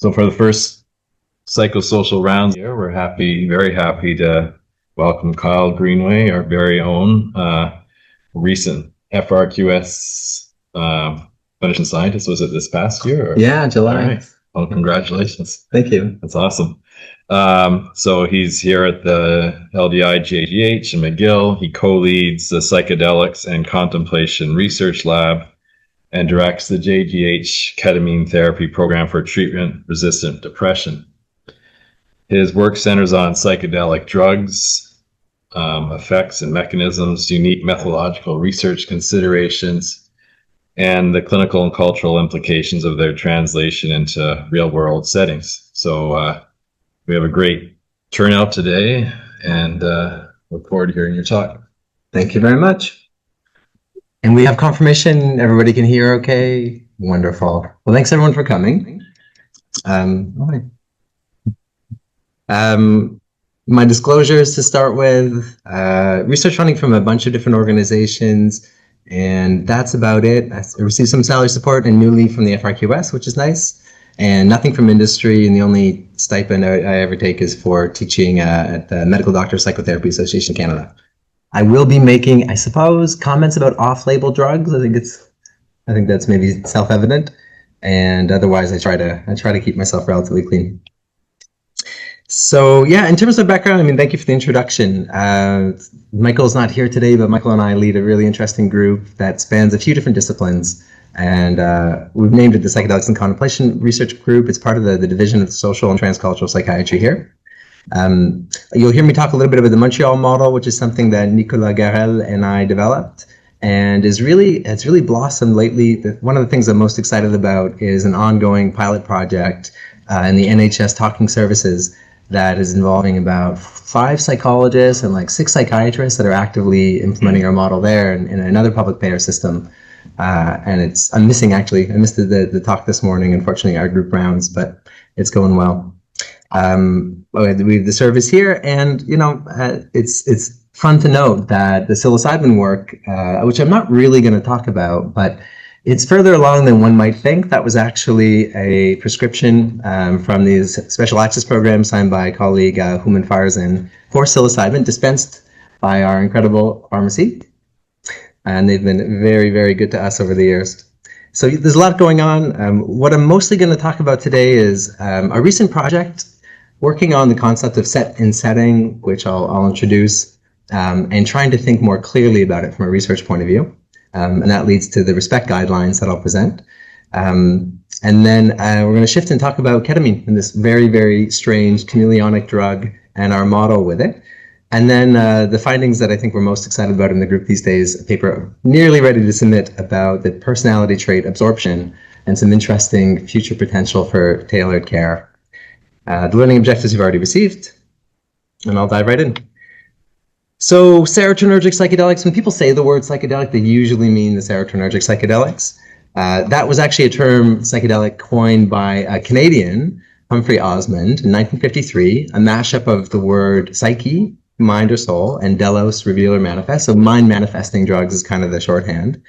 So for the first psychosocial round here, we're very happy to welcome Kyle Greenway, our very own recent FRQS clinician scientist. Was it this past year? Yeah, July. All right. Well, congratulations. Thank you. That's awesome. So he's here at the LDI JGH in McGill. He co-leads the Psychedelics and Contemplation Research Lab and directs the JGH ketamine therapy program for treatment-resistant depression. His work centers on psychedelic drugs, effects and mechanisms, unique methodological research considerations, and the clinical and cultural implications of their translation into real-world settings. So we have a great turnout today, and look forward to hearing your talk. Thank you very much. And we have confirmation. Everybody can hear okay? Wonderful. Well, thanks everyone for coming. My disclosures to start with, research funding from a bunch of different organizations, and that's about it. I received some salary support and newly from the FRQS, which is nice, and nothing from industry, and the only stipend I ever take is for teaching at the Medical Doctors Psychotherapy Association Canada. I will be making, I suppose, comments about off-label drugs. I think that's maybe self-evident, and otherwise I try to keep myself relatively clean. So yeah, in terms of background, I mean, thank you for the introduction. Michael's not here today, but Michael and I lead a really interesting group that spans a few different disciplines, and we've named it the Psychedelics and Contemplation Research Group. It's part of the Division of Social and Transcultural Psychiatry here. You'll hear me talk a little bit about the Montreal model, which is something that Nicolas Garel and I developed, and it's really blossomed lately. One of the things I'm most excited about is an ongoing pilot project in the NHS Talking Services that is involving about 5 psychologists and like 6 psychiatrists that are actively implementing our model there in another public payer system. And I missed the talk this morning, unfortunately, our group rounds, but it's going well. We have the service here, and it's fun to note that the psilocybin work, which I'm not really going to talk about, but it's further along than one might think. That was actually a prescription from these special access programs signed by colleague Human Farzin for psilocybin, dispensed by our incredible pharmacy, and they've been very, very good to us over the years. So there's a lot going on. What I'm mostly going to talk about today is a recent project working on the concept of set and setting, which I'll introduce, and trying to think more clearly about it from a research point of view. And that leads to the RESPECT guidelines that I'll present. And then we're going to shift and talk about ketamine and this very, very strange chameleonic drug and our model with it. And then the findings that I think we're most excited about in the group these days, a paper nearly ready to submit about the personality trait absorption and some interesting future potential for tailored care. The learning objectives you've already received, and I'll dive right in. So serotonergic psychedelics, when people say the word psychedelic, they usually mean the serotonergic psychedelics. That was actually a term psychedelic coined by a Canadian, Humphrey Osmond, in 1953, a mashup of the word psyche, mind or soul, and delos, reveal or manifest. So mind manifesting drugs is kind of the shorthand.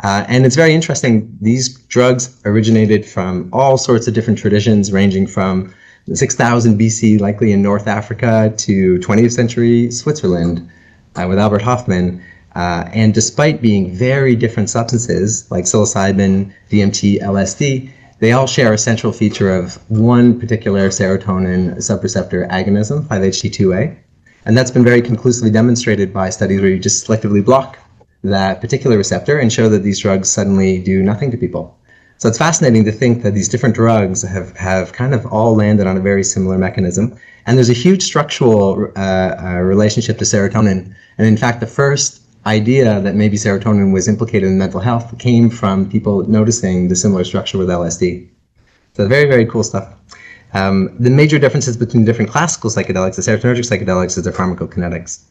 And it's very interesting. These drugs originated from all sorts of different traditions, ranging from 6000 BC, likely in North Africa, to 20th century Switzerland with Albert Hofmann. And despite being very different substances like psilocybin, DMT, LSD, they all share a central feature of one particular serotonin subreceptor agonism, 5-HT2A. And that's been very conclusively demonstrated by studies where you just selectively block that particular receptor and show that these drugs suddenly do nothing to people. So it's fascinating to think that these different drugs have kind of all landed on a very similar mechanism. And there's a huge structural relationship to serotonin. And in fact, the first idea that maybe serotonin was implicated in mental health came from people noticing the similar structure with LSD. So very, very cool stuff. The major differences between different classical psychedelics, the serotonergic psychedelics, is their pharmacokinetics.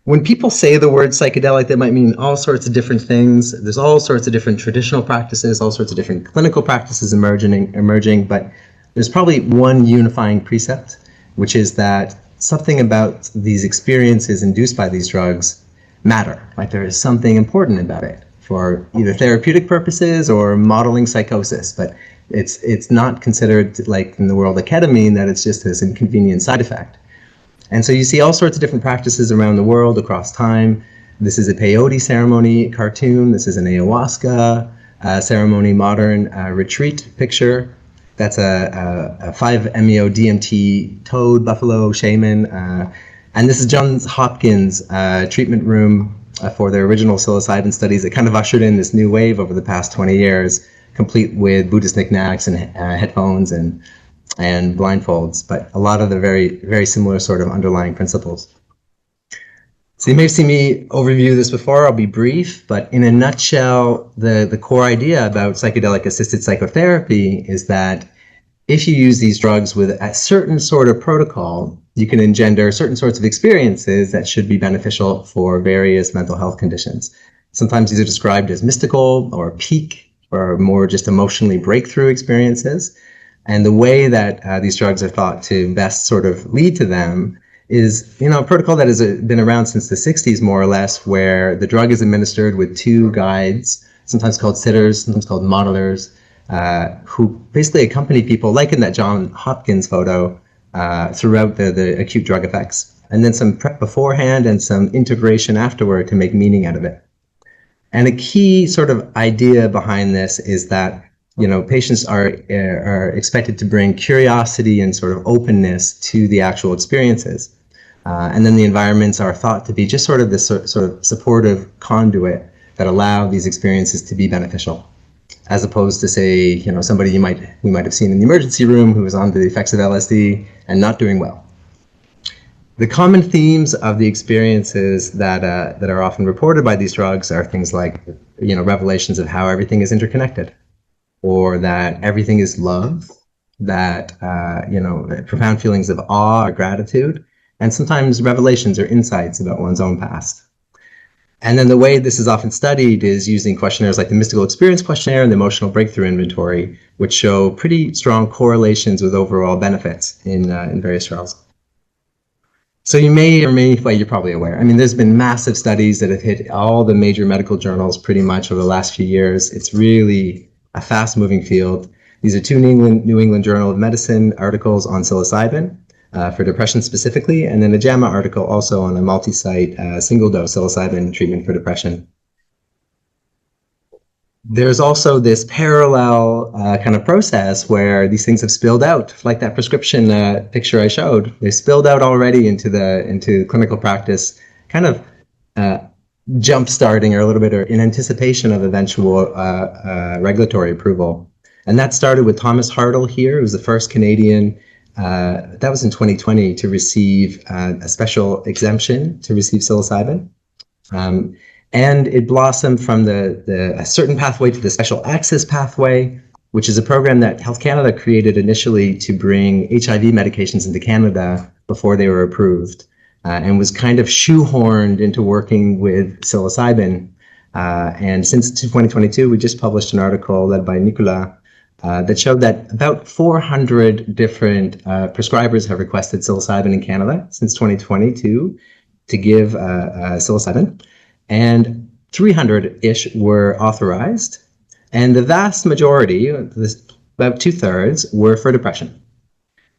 When people say the word psychedelic, that might mean all sorts of different things. There's all sorts of different traditional practices, all sorts of different clinical practices emerging, but there's probably one unifying precept, which is that something about these experiences induced by these drugs matter. Like there is something important about it for either therapeutic purposes or modeling psychosis, but It's not considered like in the world of ketamine that it's just this inconvenient side effect. And so you see all sorts of different practices around the world across time. This is a peyote ceremony cartoon. This is an ayahuasca ceremony modern retreat picture. That's a 5-MeO DMT toad buffalo shaman. And this is Johns Hopkins treatment room for their original psilocybin studies. It kind of ushered in this new wave over the past 20 years, complete with Buddhist knickknacks and headphones and blindfolds, but a lot of the very, very similar sort of underlying principles. So you may have seen me overview this before. I'll be brief, but in a nutshell, the core idea about psychedelic-assisted psychotherapy is that if you use these drugs with a certain sort of protocol, you can engender certain sorts of experiences that should be beneficial for various mental health conditions. Sometimes these are described as mystical or peak or more just emotionally breakthrough experiences. And the way that these drugs are thought to best sort of lead to them is, a protocol that has been around since the 60s, more or less, where the drug is administered with two guides, sometimes called sitters, sometimes called modelers, who basically accompany people, like in that John Hopkins photo, throughout the acute drug effects. And then some prep beforehand and some integration afterward to make meaning out of it. And a key sort of idea behind this is that patients are expected to bring curiosity and sort of openness to the actual experiences. And then the environments are thought to be just sort of this sort of supportive conduit that allow these experiences to be beneficial, as opposed to, say, somebody we might have seen in the emergency room who was on the effects of LSD and not doing well. The common themes of the experiences that are often reported by these drugs are things like, revelations of how everything is interconnected, or that everything is love, that, profound feelings of awe or gratitude, and sometimes revelations or insights about one's own past. And then the way this is often studied is using questionnaires like the Mystical Experience Questionnaire and the Emotional Breakthrough Inventory, which show pretty strong correlations with overall benefits in various trials. So you're probably aware. There's been massive studies that have hit all the major medical journals pretty much over the last few years. It's really a fast-moving field. These are two New England Journal of Medicine articles on psilocybin for depression specifically, and then a JAMA article also on a multi-site single-dose psilocybin treatment for depression. There's also this parallel kind of process where these things have spilled out, like that prescription picture I showed. They spilled out already into clinical practice, kind of jump-starting or a little bit or in anticipation of eventual regulatory approval. And that started with Thomas Hartle here, who was the first Canadian, that was in 2020, to receive a special exemption to receive psilocybin. And it blossomed from a certain pathway to the special access pathway, which is a program that Health Canada created initially to bring HIV medications into Canada before they were approved, and was kind of shoehorned into working with psilocybin. And since 2022, we just published an article led by Nicolas that showed that about 400 different prescribers have requested psilocybin in Canada since 2022 to give psilocybin. And 300-ish were authorized, and the vast majority, about 2/3, were for depression.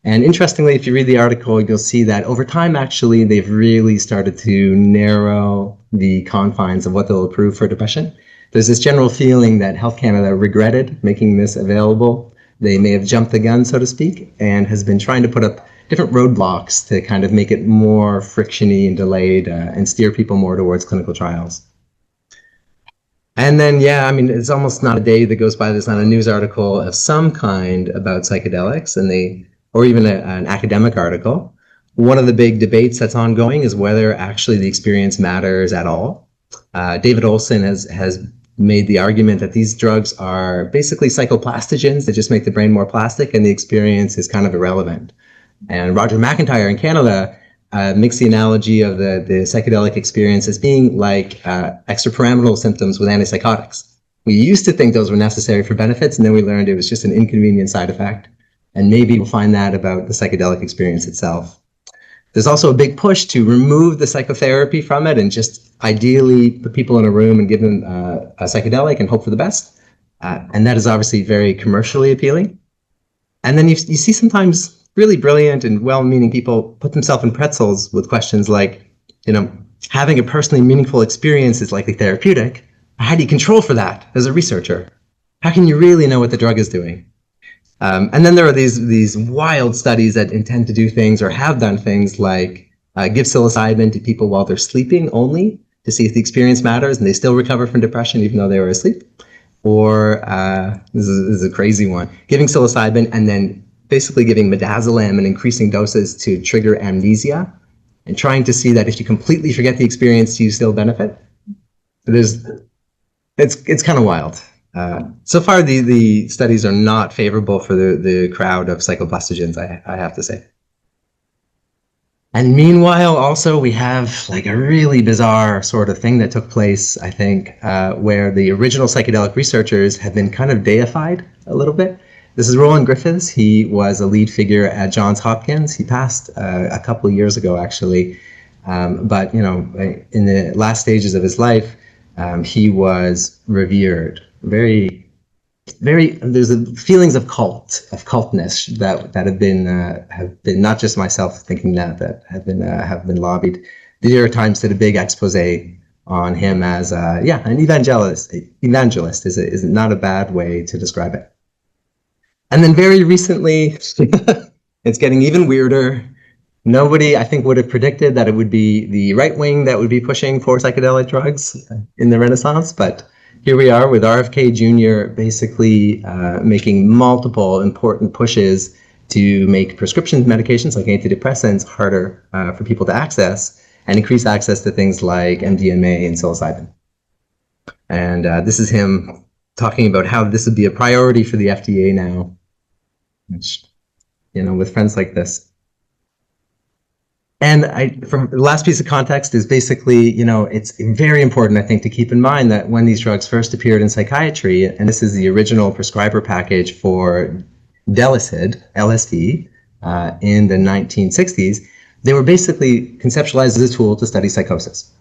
And interestingly, if you read the article, you'll see that over time, actually, they've really started to narrow the confines of what they'll approve for depression. There's this general feeling that Health Canada regretted making this available. They may have jumped the gun, so to speak, and has been trying to put up different roadblocks to kind of make it more frictiony and delayed and steer people more towards clinical trials. And then, it's almost not a day that goes by there's not a news article of some kind about psychedelics, or even an academic article. One of the big debates that's ongoing is whether actually the experience matters at all. David Olson has made the argument that these drugs are basically psychoplastogens that just make the brain more plastic, and the experience is kind of irrelevant. And Roger McIntyre in Canada makes the analogy of the psychedelic experience as being like extrapyramidal symptoms with antipsychotics. We used to think those were necessary for benefits, and then we learned it was just an inconvenient side effect. And maybe we'll find that about the psychedelic experience itself. There's also a big push to remove the psychotherapy from it and just ideally put people in a room and give them a psychedelic and hope for the best. And that is obviously very commercially appealing. And then you see sometimes really brilliant and well-meaning people put themselves in pretzels with questions like, having a personally meaningful experience is likely therapeutic. How do you control for that as a researcher? How can you really know what the drug is doing? And then there are these wild studies that intend to do things or have done things like give psilocybin to people while they're sleeping only to see if the experience matters and they still recover from depression even though they were asleep. Or this is a crazy one, giving psilocybin and then basically giving midazolam in increasing doses to trigger amnesia and trying to see that if you completely forget the experience, you still benefit. It's kind of wild. So far, the studies are not favorable for the crowd of psychoplastogens, I have to say. And meanwhile, also, we have like a really bizarre sort of thing that took place, I think, where the original psychedelic researchers have been kind of deified a little bit. This is Roland Griffiths. He was a lead figure at Johns Hopkins. He passed a couple of years ago, actually. But, in the last stages of his life, he was revered. Very, there's feelings of cultness that have been not just myself thinking that have been lobbied. The New York Times did a big expose on him as an evangelist. Evangelist is not a bad way to describe it. And then very recently, it's getting even weirder. Nobody, I think, would have predicted that it would be the right wing that would be pushing for psychedelic drugs in the Renaissance, but here we are with RFK Jr. basically making multiple important pushes to make prescription medications like antidepressants harder for people to access and increase access to things like MDMA and psilocybin. And this is him talking about how this would be a priority for the FDA now, which, with friends like this. And from the last piece of context is basically, it's very important, I think, to keep in mind that when these drugs first appeared in psychiatry, and this is the original prescriber package for Delicid, LSD, in the 1960s, they were basically conceptualized as a tool to study psychosis.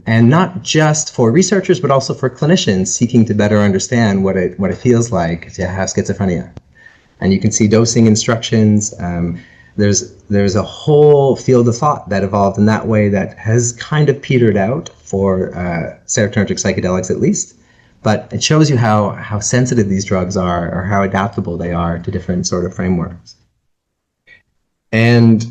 And not just for researchers, but also for clinicians seeking to better understand what it feels like to have schizophrenia. And you can see dosing instructions. There's a whole field of thought that evolved in that way that has kind of petered out for serotonergic psychedelics at least, but it shows you how sensitive these drugs are or how adaptable they are to different sort of frameworks. And,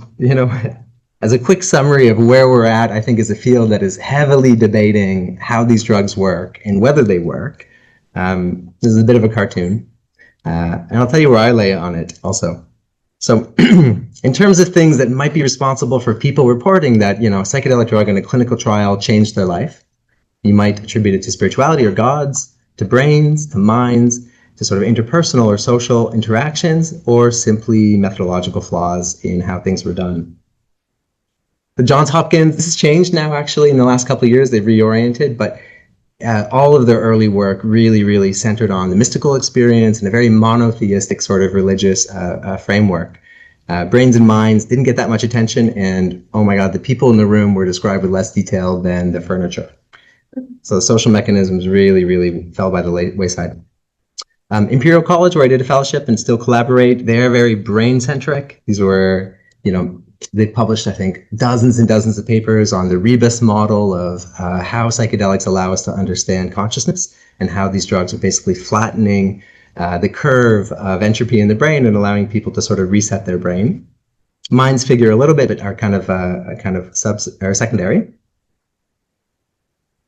as a quick summary of where we're at, I think is a field that is heavily debating how these drugs work and whether they work. This is a bit of a cartoon, and I'll tell you where I lay on it also. So in terms of things that might be responsible for people reporting that, a psychedelic drug in a clinical trial changed their life, you might attribute it to spirituality or gods, to brains, to minds, to sort of interpersonal or social interactions, or simply methodological flaws in how things were done. The Johns Hopkins, this has changed now actually in the last couple of years, they've reoriented, but all of their early work really, really centered on the mystical experience and a very monotheistic sort of religious framework. Brains and minds didn't get that much attention, and oh my God, the people in the room were described with less detail than the furniture. So the social mechanisms really, really fell by the wayside. Imperial College, where I did a fellowship and still collaborate, they're very brain-centric. These were, they published, I think, dozens and dozens of papers on the rebus model of how psychedelics allow us to understand consciousness and how these drugs are basically flattening the curve of entropy in the brain and allowing people to sort of reset their brain. Minds figure a little bit, but are kind of secondary.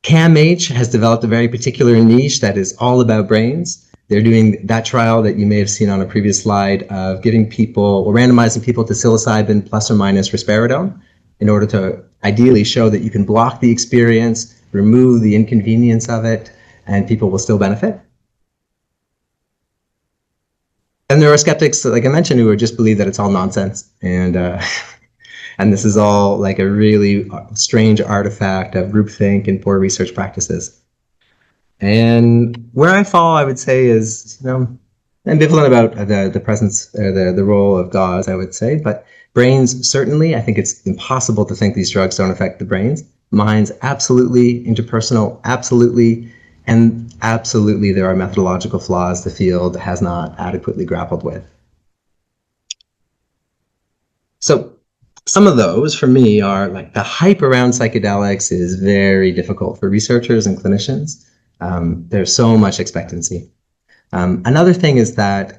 CAMH has developed a very particular niche that is all about brains. They're doing that trial that you may have seen on a previous slide of giving people or randomizing people to psilocybin plus or minus risperidone in order to ideally show that you can block the experience, remove the inconvenience of it, and people will still benefit. And there are skeptics, like I mentioned, who just believe that it's all nonsense and this is all like a really strange artifact of groupthink and poor research practices. And where I fall, I would say, is ambivalent about the presence or the role of gauze, I would say. But brains, certainly, I think it's impossible to think these drugs don't affect the brains. Minds, absolutely. Interpersonal, absolutely. And absolutely, there are methodological flaws the field has not adequately grappled with. So some of those for me are like the hype around psychedelics is very difficult for researchers and clinicians. There's so much expectancy. Another thing is that,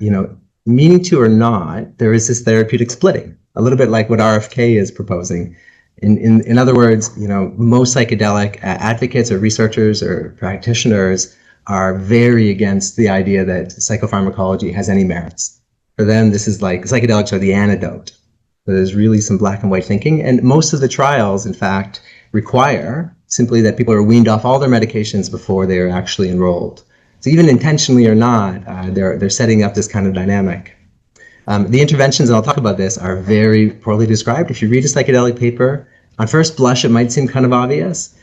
meaning to or not, there is this therapeutic splitting, a little bit like what RFK is proposing. In other words, most psychedelic advocates or researchers or practitioners are very against the idea that psychopharmacology has any merits. For them, this is like psychedelics are the antidote. There's really some black and white thinking, and most of the trials, in fact, require simply that people are weaned off all their medications before they are actually enrolled. So even intentionally or not, they're setting up this kind of dynamic. The interventions, and I'll talk about this, are very poorly described. If you read a psychedelic paper, on first blush, it might seem kind of obvious.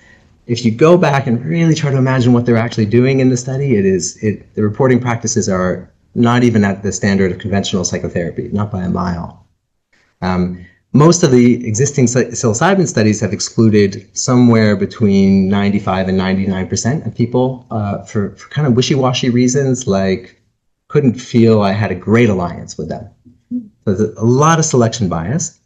If you go back and really try to imagine what they're actually doing in the study, the reporting practices are not even at the standard of conventional psychotherapy, not by a mile. Most of the existing psilocybin studies have excluded somewhere between 95 and 99% of people for kind of wishy-washy reasons, like couldn't feel I had a great alliance with them. So there's a lot of selection bias.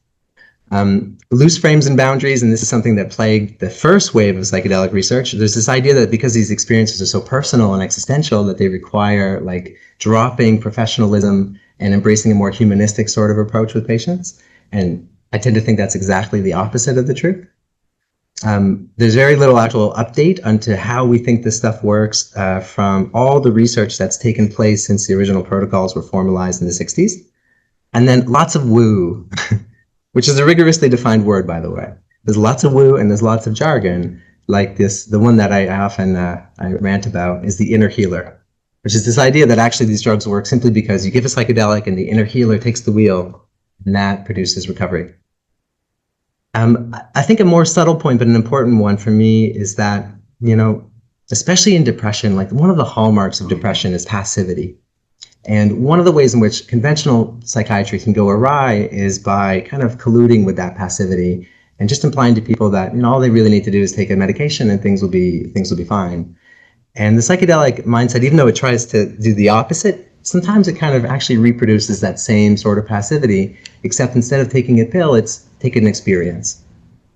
Loose frames and boundaries, and this is something that plagued the first wave of psychedelic research. There's this idea that because these experiences are so personal and existential that they require like dropping professionalism and embracing a more humanistic sort of approach with patients. And I tend to think that's exactly the opposite of the truth. There's very little actual update onto how we think this stuff works from all the research that's taken place since the original protocols were formalized in the 60s. And then lots of woo, which is a rigorously defined word, by the way. There's lots of woo and there's lots of jargon, like this. The one that I often I rant about is the inner healer, which is this idea that actually these drugs work simply because you give a psychedelic and the inner healer takes the wheel, and that produces recovery. I think a more subtle point, but an important one for me, is that, especially in depression, like one of the hallmarks of depression is passivity. And one of the ways in which conventional psychiatry can go awry is by kind of colluding with that passivity and just implying to people that, all they really need to do is take a medication and things will be fine. And the psychedelic mindset, even though it tries to do the opposite, sometimes it kind of actually reproduces that same sort of passivity, except instead of taking a pill, it's take an experience.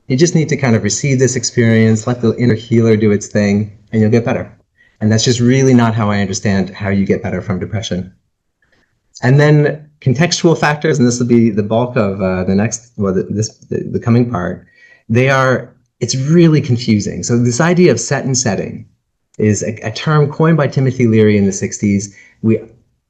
You just need to kind of receive this experience, let the inner healer do its thing, and you'll get better. And that's just really not how I understand how you get better from depression. And then contextual factors, and this will be the bulk of the coming part, it's really confusing. So this idea of set and setting is a term coined by Timothy Leary in the 60s.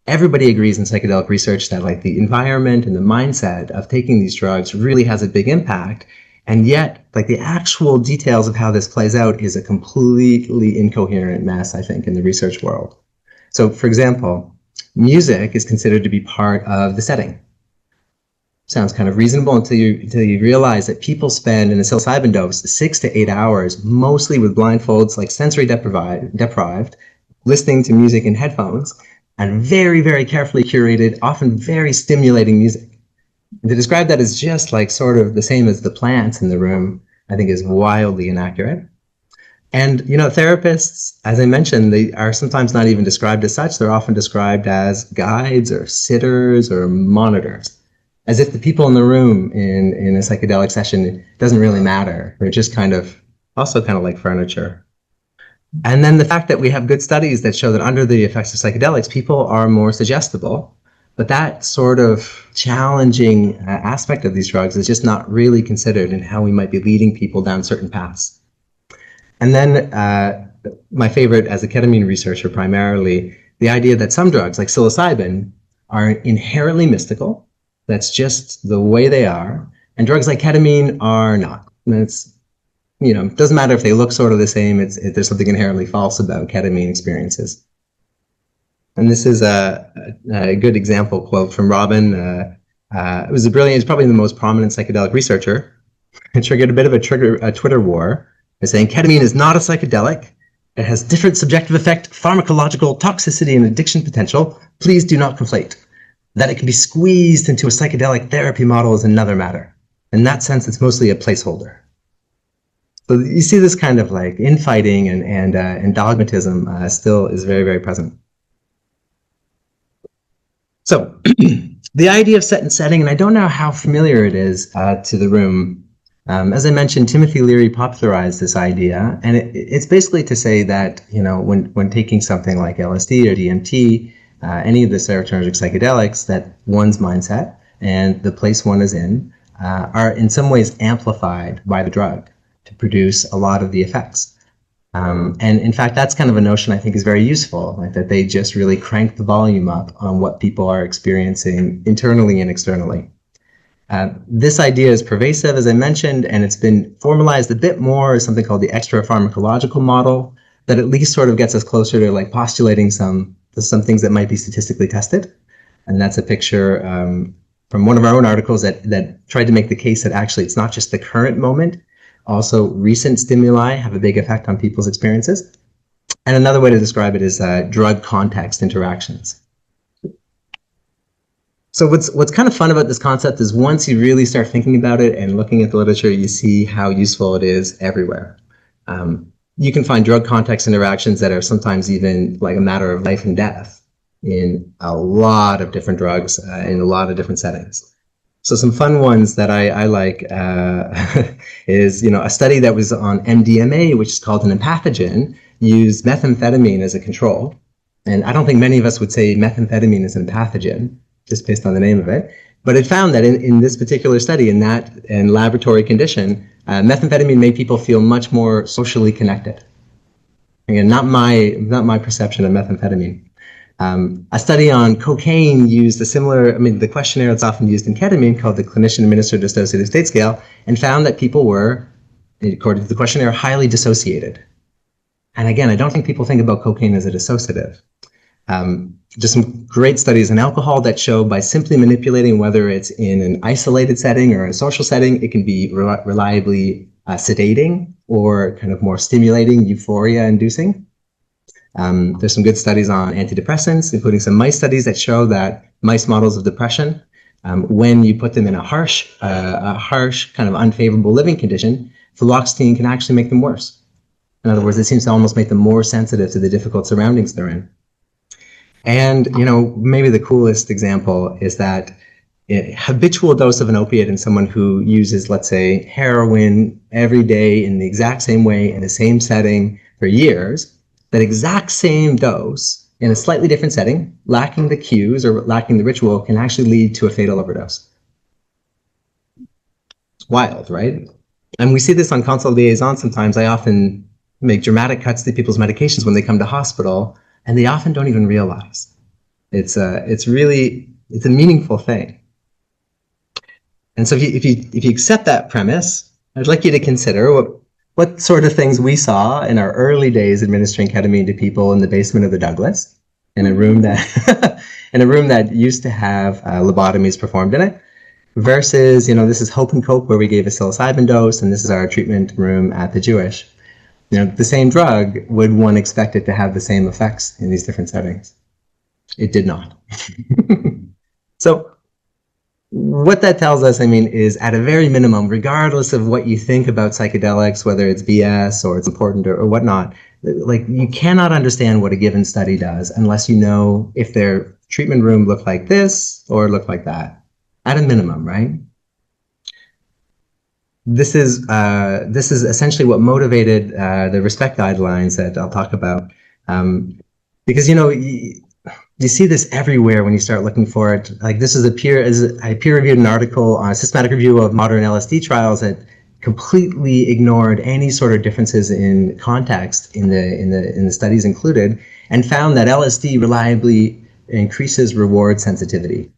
Everybody agrees in psychedelic research that like the environment and the mindset of taking these drugs really has a big impact. And yet, like the actual details of how this plays out is a completely incoherent mess, I think, in the research world. So for example, music is considered to be part of the setting. Sounds kind of reasonable until you realize that people spend in a psilocybin dose 6 to 8 hours, mostly with blindfolds, like sensory deprived, listening to music in headphones, and very, very carefully curated, often very stimulating music. And to describe that as just like sort of the same as the plants in the room, I think is wildly inaccurate. And, therapists, as I mentioned, they are sometimes not even described as such. They're often described as guides or sitters or monitors, as if the people in the room in a psychedelic session doesn't really matter. They're just kind of like furniture. And then the fact that we have good studies that show that under the effects of psychedelics, people are more suggestible. But that sort of challenging aspect of these drugs is just not really considered in how we might be leading people down certain paths. And then my favorite as a ketamine researcher primarily, the idea that some drugs like psilocybin are inherently mystical. That's just the way they are. And drugs like ketamine are not. And it's, it doesn't matter if they look sort of the same. There's something inherently false about ketamine experiences. And this is a good example quote from Robin. It was he's probably the most prominent psychedelic researcher. It triggered a bit of a Twitter war by saying ketamine is not a psychedelic. It has different subjective effect, pharmacological toxicity, and addiction potential. Please do not conflate. That it can be squeezed into a psychedelic therapy model is another matter. In that sense, it's mostly a placeholder. So you see this kind of like infighting and dogmatism still is very, very present. So the idea of set and setting, and I don't know how familiar it is to the room. As I mentioned, Timothy Leary popularized this idea, and it's basically to say that, you know, when taking something like LSD or DMT, any of the serotonergic psychedelics, that one's mindset and the place one is in are in some ways amplified by the drug to produce a lot of the effects. And in fact, that's kind of a notion I think is very useful, like that they just really crank the volume up on what people are experiencing internally and externally. This idea is pervasive, as I mentioned, and it's been formalized a bit more as something called the extra pharmacological model that at least sort of gets us closer to like postulating some things that might be statistically tested. And that's a picture from one of our own articles that tried to make the case that actually it's not just the current moment, also recent stimuli have a big effect on people's experiences. And another way to describe it is drug context interactions. So what's kind of fun about this concept is once you really start thinking about it and looking at the literature, you see how useful it is everywhere. You can find drug context interactions that are sometimes even like a matter of life and death in a lot of different drugs in a lot of different settings. So some fun ones that I like is, you know, a study that was on MDMA, which is called an empathogen, used methamphetamine as a control. And I don't think many of us would say methamphetamine is an empathogen, just based on the name of it. But it found that in this particular study, in laboratory condition, methamphetamine made people feel much more socially connected. Again, not my perception of methamphetamine. A study on cocaine used a similar, the questionnaire that's often used in ketamine called the Clinician Administered Dissociative State Scale, and found that people were, according to the questionnaire, highly dissociated. And again, I don't think people think about cocaine as a dissociative. Just some great studies on alcohol that show by simply manipulating whether it's in an isolated setting or a social setting, it can be reliably sedating or kind of more stimulating, euphoria-inducing. There's some good studies on antidepressants, including some mice studies that show that mice models of depression, when you put them in a harsh kind of unfavorable living condition, fluoxetine can actually make them worse. In other words, it seems to almost make them more sensitive to the difficult surroundings they're in. And, you know, maybe the coolest example is that a habitual dose of an opiate in someone who uses, let's say, heroin every day in the exact same way in the same setting for years, that exact same dose in a slightly different setting, lacking the cues or lacking the ritual, can actually lead to a fatal overdose. It's wild, right? And we see this on consult liaison sometimes. I often make dramatic cuts to people's medications when they come to hospital, and they often don't even realize. It's a meaningful thing. And so if you accept that premise, I'd like you to consider what sort of things we saw in our early days administering ketamine to people in the basement of the Douglas, in a room that used to have lobotomies performed in it, versus, you know, this is Hope and Cope where we gave a psilocybin dose, and this is our treatment room at the Jewish. You know, the same drug, would one expect it to have the same effects in these different settings? It did not. So what that tells us, is at a very minimum, regardless of what you think about psychedelics, whether it's BS or it's important or whatnot, like you cannot understand what a given study does unless you know if their treatment room looked like this or looked like that, at a minimum, right? This is essentially what motivated the respect guidelines that I'll talk about, because you see this everywhere when you start looking for it. Like this is I peer-reviewed an article on a systematic review of modern LSD trials that completely ignored any sort of differences in context in the studies included, and found that LSD reliably increases reward sensitivity.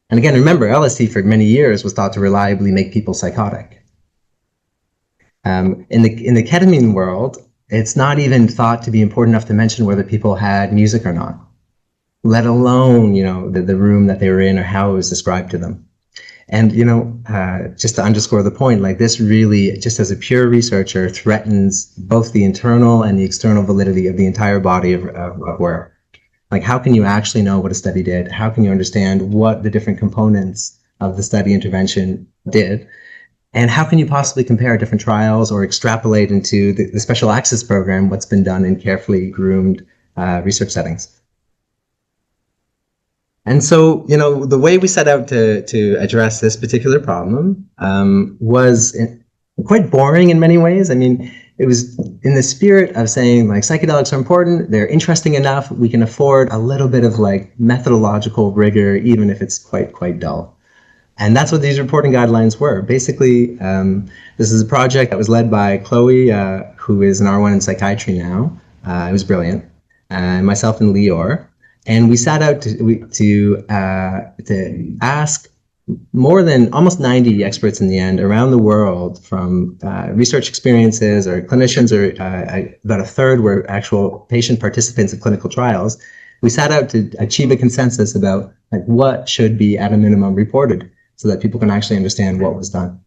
And again, remember, LSD for many years was thought to reliably make people psychotic. In the ketamine world, it's not even thought to be important enough to mention whether people had music or not, let alone, the room that they were in or how it was described to them. And, just to underscore the point, like this really, just as a pure researcher, threatens both the internal and the external validity of the entire body of work. Like, how can you actually know what a study did? How can you understand what the different components of the study intervention did? And how can you possibly compare different trials or extrapolate into the special access program what's been done in carefully groomed research settings? And so, the way we set out to address this particular problem was quite boring in many ways. I mean, it was in the spirit of saying, like, psychedelics are important, they're interesting enough, we can afford a little bit of, like, methodological rigor, even if it's quite dull. And that's what these reporting guidelines were. Basically, this is a project that was led by Chloe, who is an R1 in psychiatry now. It was brilliant. Myself and Lior. And we set out to ask more than almost 90 experts in the end around the world, from research experiences or clinicians, or about a third were actual patient participants in clinical trials. We set out to achieve a consensus about, like, what should be at a minimum reported, so that people can actually understand what was done.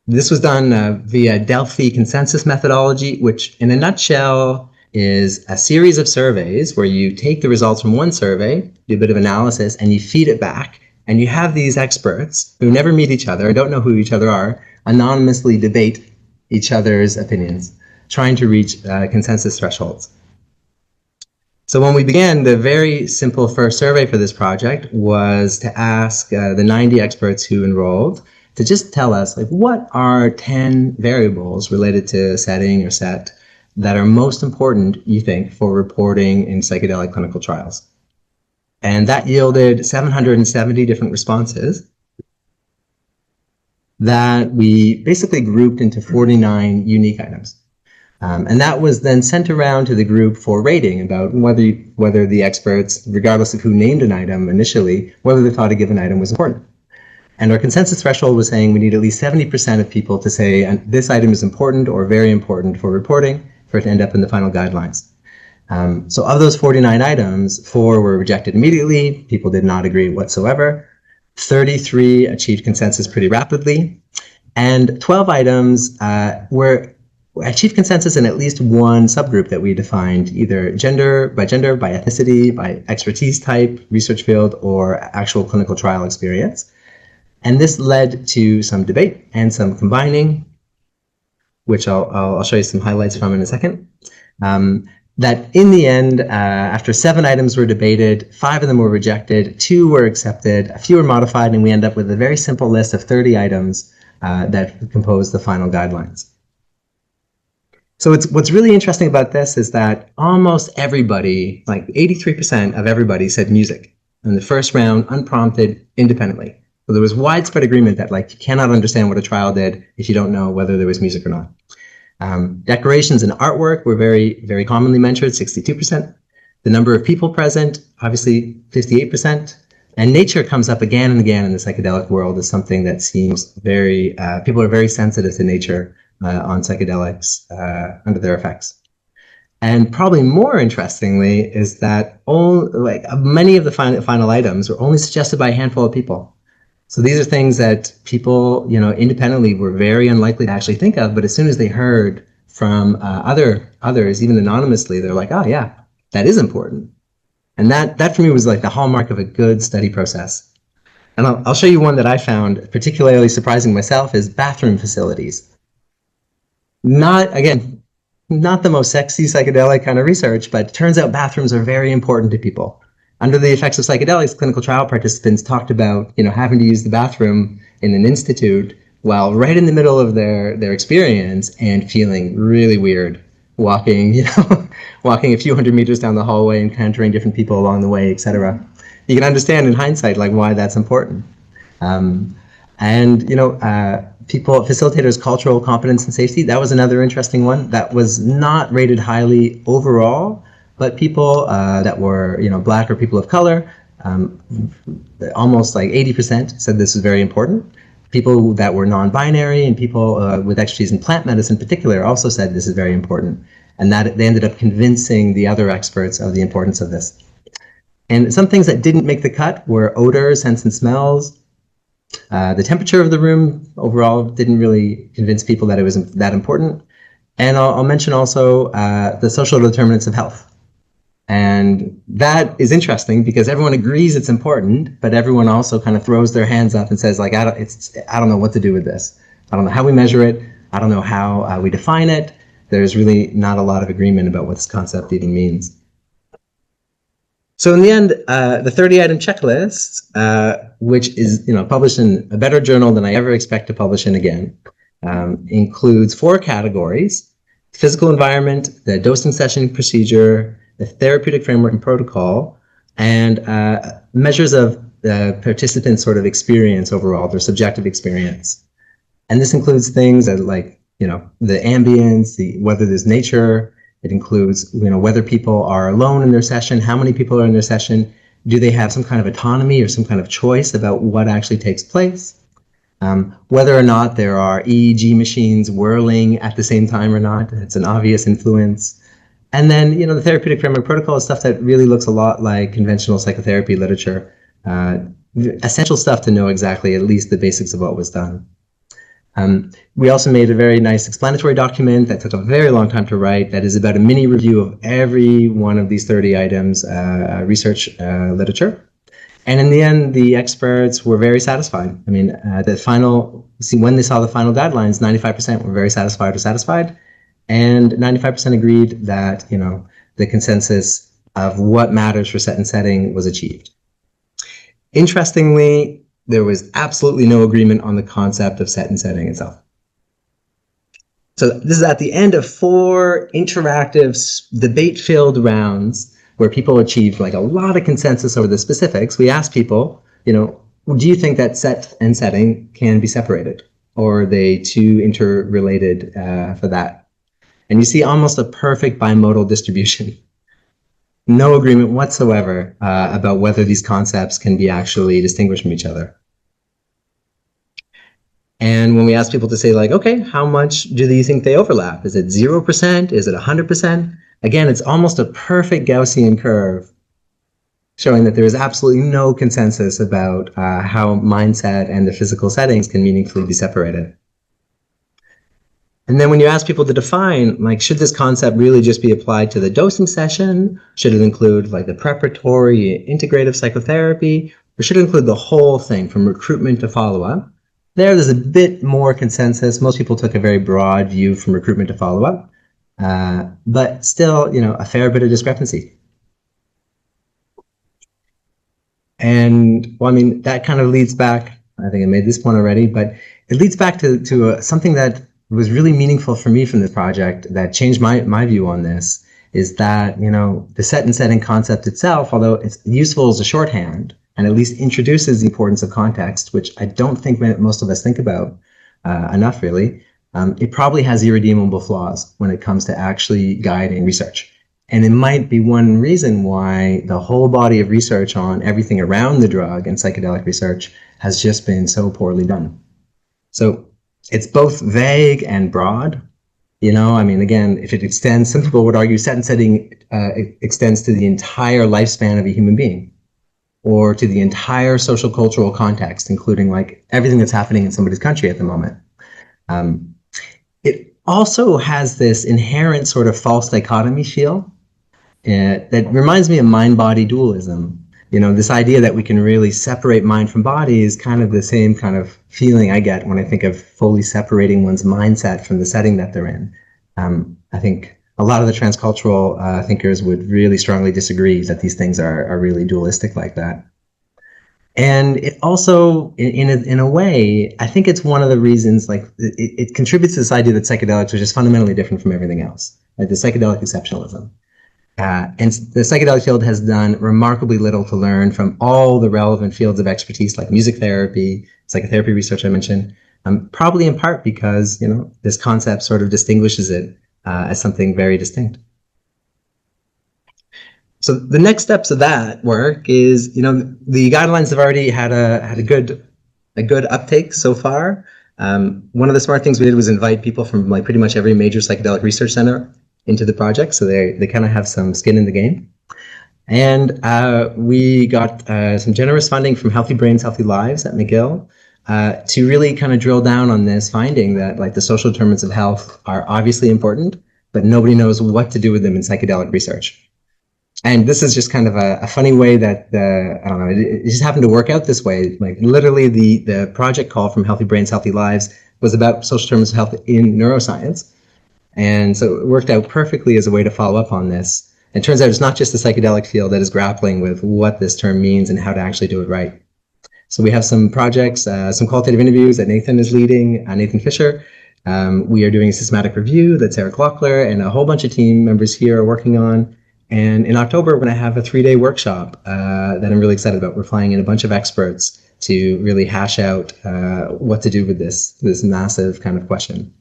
This was done via Delphi consensus methodology, which in a nutshell is a series of surveys where you take the results from one survey, do a bit of analysis, and you feed it back. And you have these experts who never meet each other, don't know who each other are, anonymously debate each other's opinions, trying to reach consensus thresholds. So when we began, the very simple first survey for this project was to ask the 90 experts who enrolled to just tell us, like, what are 10 variables related to setting or set that are most important, you think, for reporting in psychedelic clinical trials. And that yielded 770 different responses that we basically grouped into 49 unique items. And that was then sent around to the group for rating about whether the experts, regardless of who named an item initially, whether they thought a given item was important. And our consensus threshold was saying we need at least 70% of people to say this item is important or very important for reporting for it to end up in the final guidelines. So of those 49 items, 4 were rejected immediately. People did not agree whatsoever. 33 achieved consensus pretty rapidly. And 12 items were achieved consensus in at least one subgroup that we defined, either by ethnicity, by expertise type, research field, or actual clinical trial experience. And this led to some debate and some combining, which I'll show you some highlights from in a second. That in the end, after 7 items were debated, 5 of them were rejected, 2 were accepted, a few were modified, and we end up with a very simple list of 30 items that compose the final guidelines. So what's really interesting about this is that almost everybody, like 83% of everybody, said music in the first round, unprompted, independently. So there was widespread agreement that, like, you cannot understand what a trial did if you don't know whether there was music or not. Decorations and artwork were very, very commonly mentioned, 62%. The number of people present, obviously 58%. And nature comes up again and again in the psychedelic world as something that seems very, people are very sensitive to nature on psychedelics under their effects. And probably more interestingly is that many of the final items were only suggested by a handful of people. So these are things that people, independently were very unlikely to actually think of, but as soon as they heard from others, even anonymously, they're like, oh yeah, that is important. And that for me was like the hallmark of a good study process. And I'll show you one that I found particularly surprising myself is bathroom facilities. Not the most sexy psychedelic kind of research, but it turns out bathrooms are very important to people. Under the effects of psychedelics, clinical trial participants talked about, having to use the bathroom in an institute while right in the middle of their experience and feeling really weird, walking a few hundred meters down the hallway, encountering different people along the way, etc. You can understand in hindsight, like, why that's important. Facilitators' cultural competence and safety, that was another interesting one that was not rated highly overall, but people that were, Black or people of color, almost like 80% said this was very important. People that were non-binary and people with expertise in plant medicine in particular also said this is very important. And that they ended up convincing the other experts of the importance of this. And some things that didn't make the cut were odors, scents, and smells. The temperature of the room overall didn't really convince people that it was that important. And I'll mention also the social determinants of health. And that is interesting because everyone agrees it's important, but everyone also kind of throws their hands up and says, like, I don't know what to do with this. I don't know how we measure it. I don't know how we define it. There's really not a lot of agreement about what this concept even means. So in the end, the 30-item checklist, which is published in a better journal than I ever expect to publish in again, includes 4 categories: physical environment, the dosing session procedure, the therapeutic framework and protocol, and measures of the participant's sort of experience overall, their subjective experience. And this includes things like, the ambience, whether there's nature. It includes, whether people are alone in their session, how many people are in their session, do they have some kind of autonomy or some kind of choice about what actually takes place, whether or not there are EEG machines whirling at the same time or not. It's an obvious influence. And then, the therapeutic framework protocol is stuff that really looks a lot like conventional psychotherapy literature, essential stuff to know exactly at least the basics of what was done. We also made a very nice explanatory document that took a very long time to write that is about a mini review of every one of these 30 items, research literature. And in the end, the experts were very satisfied. I mean, when they saw the final guidelines, 95% were very satisfied or satisfied, and 95% agreed that, the consensus of what matters for set and setting was achieved. Interestingly, there was absolutely no agreement on the concept of set and setting itself. So this is at the end of 4 interactive, debate-filled rounds where people achieved like a lot of consensus over the specifics. We asked people, do you think that set and setting can be separated? Or are they too interrelated for that? And you see almost a perfect bimodal distribution. No agreement whatsoever about whether these concepts can be actually distinguished from each other. And when we ask people to say, like, okay, how much do you think they overlap? Is it 0%? Is it 100%? Again, it's almost a perfect Gaussian curve showing that there is absolutely no consensus about how mindset and the physical settings can meaningfully be separated. And then when you ask people to define, like, should this concept really just be applied to the dosing session? Should it include like the preparatory integrative psychotherapy? Or should it include the whole thing from recruitment to follow-up? There's a bit more consensus. Most people took a very broad view from recruitment to follow-up, but still, a fair bit of discrepancy. And well, I mean, that kind of leads back, I think I made this point already, but it leads back to something that was really meaningful for me from this project that changed my view on this, is that, the set and setting concept itself, although it's useful as a shorthand, and at least introduces the importance of context, which I don't think most of us think about enough, really. It probably has irredeemable flaws when it comes to actually guiding research. And it might be one reason why the whole body of research on everything around the drug and psychedelic research has just been so poorly done. So it's both vague and broad. I mean, again, if it extends, some people would argue set and setting extends to the entire lifespan of a human being, or to the entire social cultural context, including like everything that's happening in somebody's country at the moment. It also has this inherent sort of false dichotomy feel that reminds me of mind-body dualism. This idea that we can really separate mind from body is kind of the same kind of feeling I get when I think of fully separating one's mindset from the setting that they're in. I think a lot of the transcultural thinkers would really strongly disagree that these things are really dualistic like that. And it also, in a way, I think it's one of the reasons, like, it contributes to this idea that psychedelics are just fundamentally different from everything else, like the psychedelic exceptionalism. And the psychedelic field has done remarkably little to learn from all the relevant fields of expertise, like music therapy, psychotherapy research I mentioned, probably in part because, this concept sort of distinguishes it as something very distinct. So the next steps of that work is, the guidelines have already had a good uptake so far. One of the smart things we did was invite people from like pretty much every major psychedelic research center into the project, so they kind of have some skin in the game. And we got some generous funding from Healthy Brains, Healthy Lives at McGill to really kind of drill down on this finding that like the social determinants of health are obviously important, but nobody knows what to do with them in psychedelic research. And this is just kind of a funny way that, I don't know, it just happened to work out this way. Like literally the project call from Healthy Brains, Healthy Lives was about social determinants of health in neuroscience. And so it worked out perfectly as a way to follow up on this. And it turns out it's not just the psychedelic field that is grappling with what this term means and how to actually do it right. So we have some projects, some qualitative interviews that Nathan is leading, Nathan Fisher. We are doing a systematic review that Sarah Glockler and a whole bunch of team members here are working on. And in October, we're going to have a 3-day workshop that I'm really excited about. We're flying in a bunch of experts to really hash out what to do with this massive kind of question.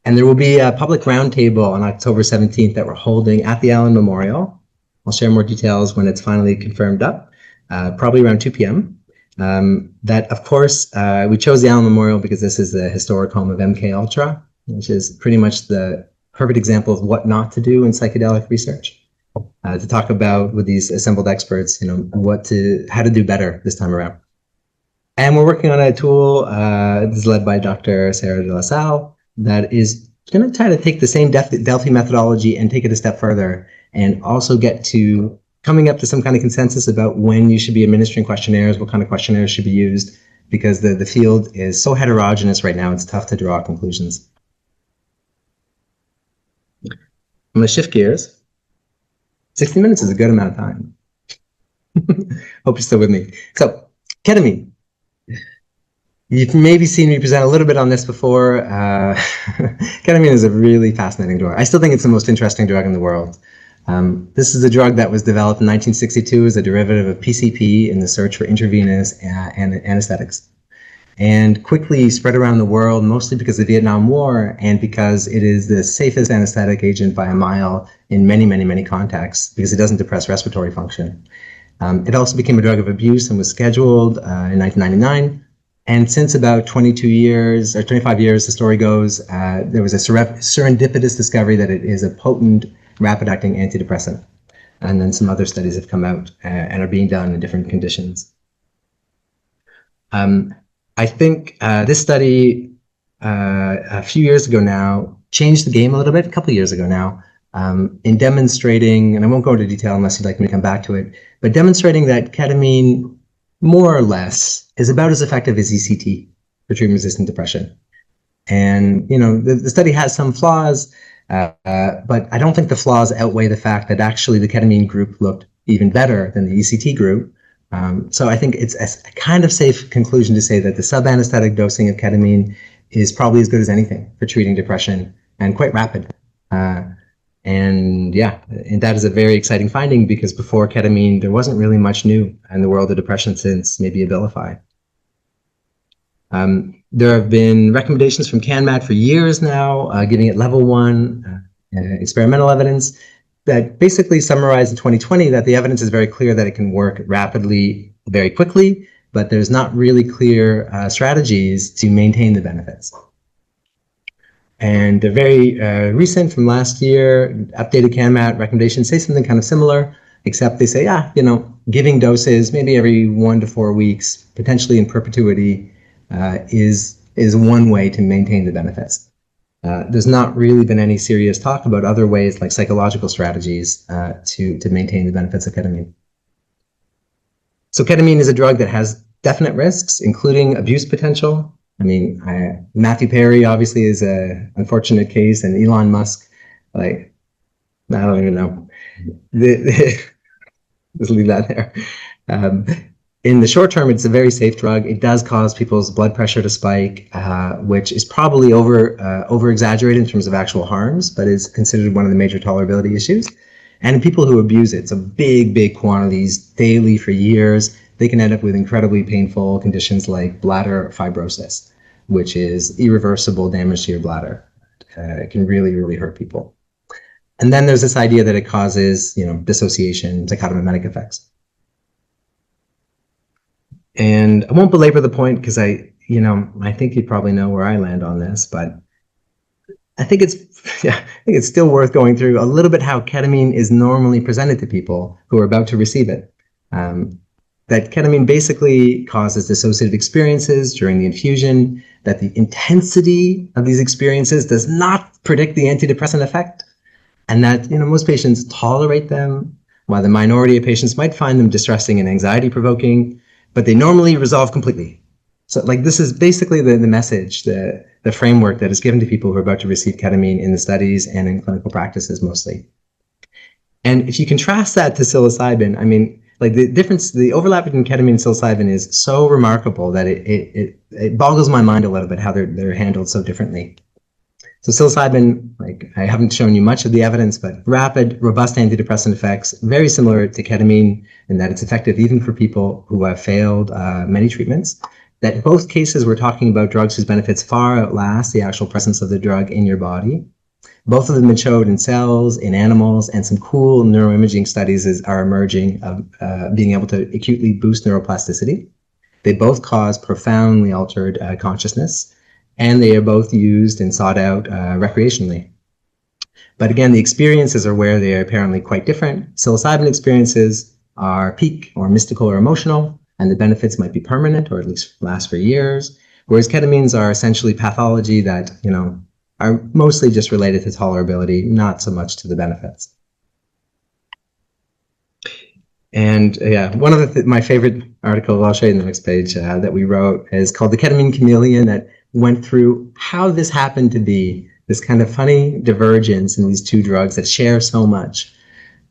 And there will be a public roundtable on October 17th that we're holding at the Allen Memorial. I'll share more details when it's finally confirmed up, probably around 2 p.m. That, of course, we chose the Allen Memorial because this is the historic home of MK Ultra, which is pretty much the perfect example of what not to do in psychedelic research. To talk about with these assembled experts, how to do better this time around. And we're working on a tool this is led by Dr. Sarah de la Salle that is going to try to take the same Delphi methodology and take it a step further and also get to coming up to some kind of consensus about when you should be administering questionnaires, what kind of questionnaires should be used, because the field is so heterogeneous right now, it's tough to draw conclusions. I'm going to shift gears. 60 minutes is a good amount of time. Hope you're still with me. So, ketamine. You've maybe seen me present a little bit on this before. Ketamine is a really fascinating drug. I still think it's the most interesting drug in the world. This is a drug that was developed in 1962 as a derivative of PCP in the search for intravenous anesthetics, and quickly spread around the world, mostly because of the Vietnam War and because it is the safest anesthetic agent by a mile in many, many, many contexts, because it doesn't depress respiratory function. It also became a drug of abuse and was scheduled in 1999. And since about 22 years or 25 years, the story goes, there was a serendipitous discovery that it is a potent, rapid-acting antidepressant. And then some other studies have come out and are being done in different conditions. I think this study a few years ago now changed the game a little bit, a couple of years ago now, in demonstrating, and I won't go into detail unless you'd like me to come back to it, but demonstrating that ketamine, more or less, is about as effective as ECT for treatment-resistant depression. And, the study has some flaws, but I don't think the flaws outweigh the fact that actually the ketamine group looked even better than the ECT group. So I think it's a kind of safe conclusion to say that the sub-anesthetic dosing of ketamine is probably as good as anything for treating depression and quite rapid. And that is a very exciting finding, because before ketamine, there wasn't really much new in the world of depression since maybe Abilify. There have been recommendations from CanMat for years now, giving it level 1 experimental evidence that basically summarized in 2020 that the evidence is very clear that it can work rapidly, very quickly, but there's not really clear strategies to maintain the benefits. And the very recent, from last year, updated CanMat recommendations say something kind of similar, except they say, giving doses maybe every 1 to 4 weeks, potentially in perpetuity, is one way to maintain the benefits. There's not really been any serious talk about other ways, like psychological strategies, to maintain the benefits of ketamine. So ketamine is a drug that has definite risks, including abuse potential. I mean, Matthew Perry obviously is an unfortunate case, and Elon Musk, I don't even know. Just leave that there. In the short term, it's a very safe drug. It does cause people's blood pressure to spike, which is probably over-exaggerated in terms of actual harms, but is considered one of the major tolerability issues. And in people who abuse it, so big quantities daily for years, they can end up with incredibly painful conditions like bladder fibrosis, which is irreversible damage to your bladder. It can really, really hurt people. And then there's this idea that it causes, dissociation, psychotomimetic effects. And I won't belabor the point because I think you probably know where I land on this, but I think it's still worth going through a little bit how ketamine is normally presented to people who are about to receive it. That ketamine basically causes dissociative experiences during the infusion, that the intensity of these experiences does not predict the antidepressant effect, and that most patients tolerate them while the minority of patients might find them distressing and anxiety-provoking, but they normally resolve completely. So like this is basically the message, the framework that is given to people who are about to receive ketamine in the studies and in clinical practices mostly. And if you contrast that to psilocybin, I mean, like the overlap between ketamine and psilocybin is so remarkable that it boggles my mind a little bit how they're handled so differently. So psilocybin, like I haven't shown you much of the evidence, but rapid, robust antidepressant effects, very similar to ketamine in that it's effective even for people who have failed many treatments. That in both cases, we're talking about drugs whose benefits far outlast the actual presence of the drug in your body. Both of them have been showed in cells, in animals, and some cool neuroimaging studies are emerging of being able to acutely boost neuroplasticity. They both cause profoundly altered consciousness, and they are both used and sought out recreationally. But again, the experiences are where they are apparently quite different. Psilocybin experiences are peak or mystical or emotional, and the benefits might be permanent or at least last for years, whereas ketamines are essentially pathology that, are mostly just related to tolerability, not so much to the benefits. And yeah, one of my favorite article, I'll show you in the next page, that we wrote is called The Ketamine Chameleon, that went through how this happened to be this kind of funny divergence in these two drugs that share so much.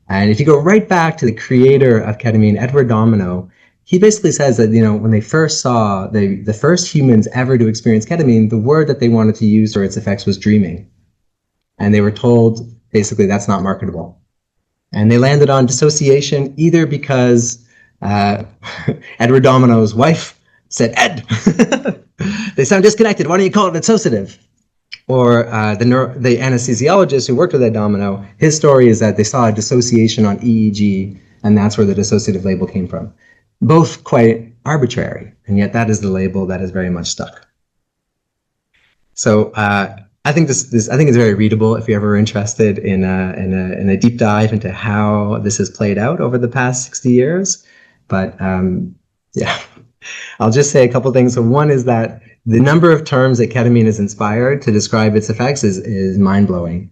And if you go right back to the creator of ketamine, Edward Domino, he basically says that, when they first saw the first humans ever to experience ketamine, the word that they wanted to use for its effects was dreaming. And they were told, basically, that's not marketable. And they landed on dissociation either because Edward Domino's wife said, Ed, they sound disconnected. Why don't you call it dissociative? Or the anesthesiologist who worked with Ed Domino, his story is that they saw a dissociation on EEG, and that's where the dissociative label came from. Both quite arbitrary, and yet that is the label that is very much stuck. So I think this I think it's very readable if you're ever interested in a deep dive into how this has played out over the past 60 years. But yeah, I'll just say a couple things. So one is that the number of terms that ketamine is inspired to describe its effects is mind-blowing.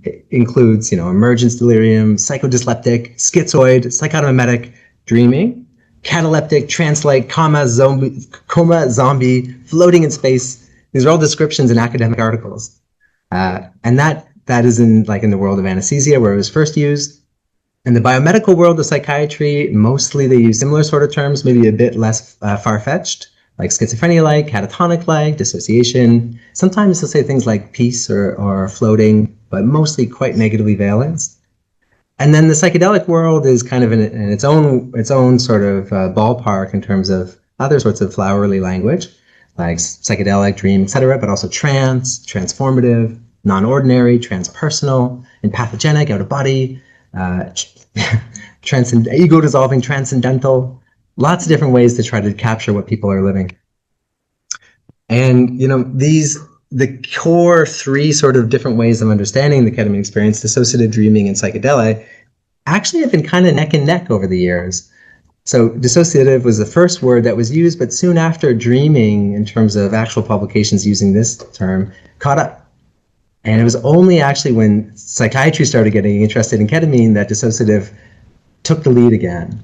It includes, emergence delirium, psychodyspleptic, schizoid, psychotomimetic, dreaming, cataleptic, trance-like, coma, zombie, floating in space. These are all descriptions in academic articles. And that is in the world of anesthesia where it was first used. In the biomedical world of psychiatry, mostly they use similar sort of terms, maybe a bit less far-fetched, like schizophrenia-like, catatonic-like, dissociation. Sometimes they'll say things like peace or floating, but mostly quite negatively valenced. And then the psychedelic world is kind of in its own sort of ballpark in terms of other sorts of flowery language, like psychedelic, dream, etc., but also trance, transformative, non-ordinary, transpersonal, and pathogenic, out of body, ego-dissolving, transcendental. Lots of different ways to try to capture what people are living. And the core three sort of different ways of understanding the ketamine experience, dissociative, dreaming, and psychedelic, actually have been kind of neck and neck over the years. So dissociative was the first word that was used, but soon after, dreaming, in terms of actual publications using this term, caught up. And it was only actually when psychiatry started getting interested in ketamine that dissociative took the lead again.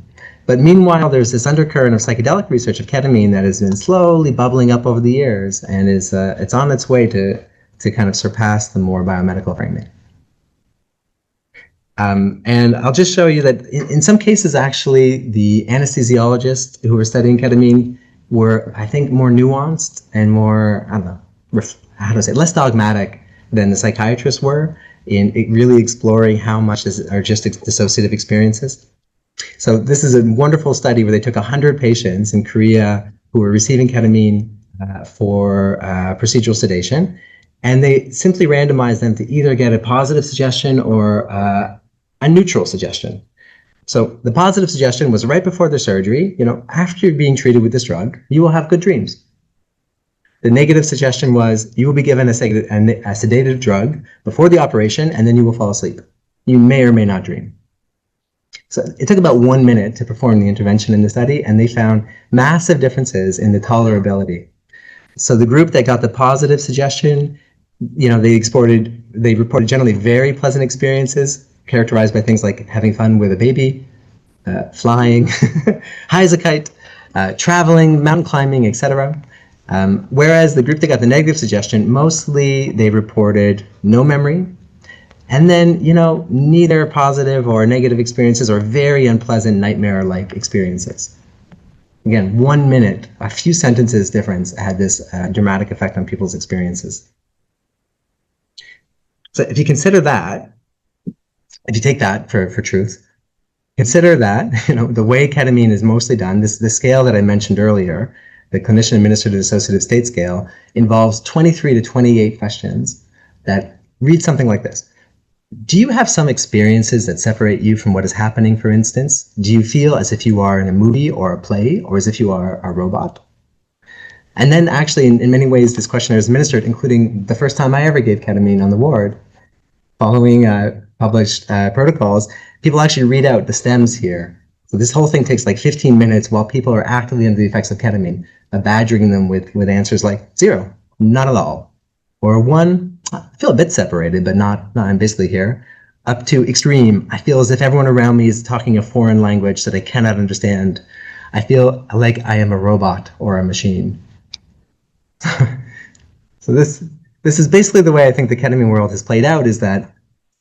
But meanwhile, there's this undercurrent of psychedelic research of ketamine that has been slowly bubbling up over the years, and it's on its way to kind of surpass the more biomedical framing. And I'll just show you that in some cases, actually, the anesthesiologists who were studying ketamine were, I think, more nuanced and more, less dogmatic than the psychiatrists were in really exploring how much are just dissociative experiences. So this is a wonderful study where they took 100 patients in Korea who were receiving ketamine for procedural sedation, and they simply randomized them to either get a positive suggestion or a neutral suggestion. So the positive suggestion was right before the surgery, after you're being treated with this drug, you will have good dreams. The negative suggestion was you will be given a sedative drug before the operation, and then you will fall asleep. You may or may not dream. So it took about 1 minute to perform the intervention in the study, and they found massive differences in the tolerability. So the group that got the positive suggestion, they reported generally very pleasant experiences, characterized by things like having fun with a baby, flying, high as a kite, traveling, mountain climbing, etc. Whereas the group that got the negative suggestion, mostly they reported no memory, and then, neither positive or negative experiences or very unpleasant nightmare-like experiences. Again, 1 minute, a few sentences difference had this dramatic effect on people's experiences. So if you consider that, if you take that for truth, consider that, the way ketamine is mostly done, the scale that I mentioned earlier, the clinician-administered dissociative state scale, involves 23 to 28 questions that read something like this. Do you have some experiences that separate you from what is happening, for instance? Do you feel as if you are in a movie or a play, or as if you are a robot? And then actually, in many ways, this questionnaire is administered, including the first time I ever gave ketamine on the ward. Following published protocols, people actually read out the stems here. So this whole thing takes like 15 minutes while people are actively under the effects of ketamine, badgering them with answers like 0, not at all, or 1, I feel a bit separated, but not I'm basically here, up to extreme, I feel as if everyone around me is talking a foreign language that I cannot understand. I feel like I am a robot or a machine. So this is basically the way I think the ketamine world has played out, is that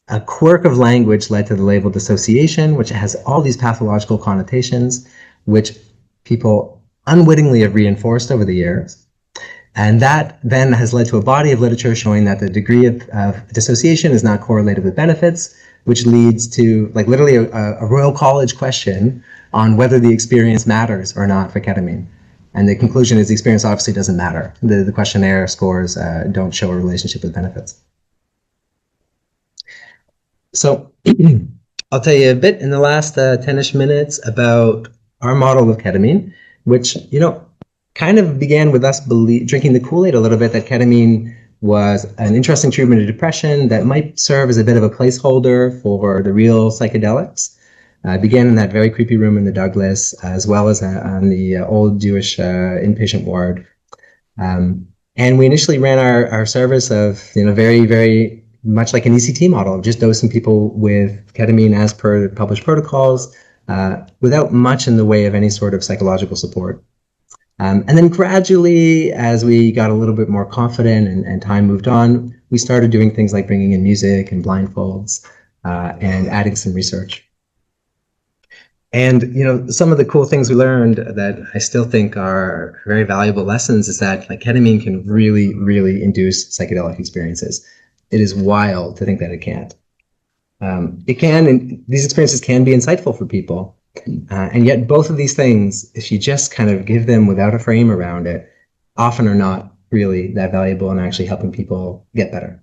a quirk of language led to the label dissociation, which has all these pathological connotations, which people unwittingly have reinforced over the years. And that then has led to a body of literature showing that the degree of dissociation is not correlated with benefits, which leads to like literally a Royal College question on whether the experience matters or not for ketamine. And the conclusion is the experience obviously doesn't matter. The questionnaire scores don't show a relationship with benefits. So I'll tell you a bit in the last 10-ish minutes about our model of ketamine, which, kind of began with us drinking the Kool-Aid a little bit, that ketamine was an interesting treatment of depression that might serve as a bit of a placeholder for the real psychedelics. Began in that very creepy room in the Douglas, as well as on the old Jewish inpatient ward. And we initially ran our service of, very, very much like an ECT model, just dosing people with ketamine as per published protocols, without much in the way of any sort of psychological support. And then gradually, as we got a little bit more confident and time moved on, we started doing things like bringing in music and blindfolds and adding some research. And, some of the cool things we learned that I still think are very valuable lessons is that ketamine can really, really induce psychedelic experiences. It is wild to think that it can't. It can, and these experiences can be insightful for people. And yet both of these things, if you just kind of give them without a frame around it, often are not really that valuable in actually helping people get better.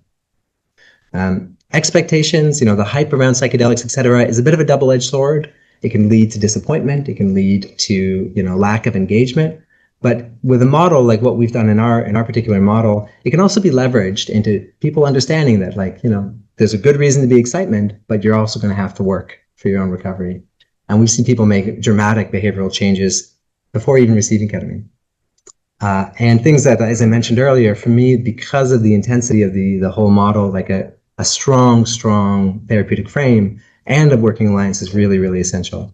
Expectations, the hype around psychedelics, etc., is a bit of a double-edged sword. It can lead to disappointment. It can lead to, lack of engagement. But with a model like what we've done in our particular model, it can also be leveraged into people understanding that, there's a good reason to be excitement, but you're also going to have to work for your own recovery. And we've seen people make dramatic behavioral changes before even receiving ketamine. And things that, as I mentioned earlier, for me, because of the intensity of the whole model, like a strong therapeutic frame and a working alliance is really, really essential.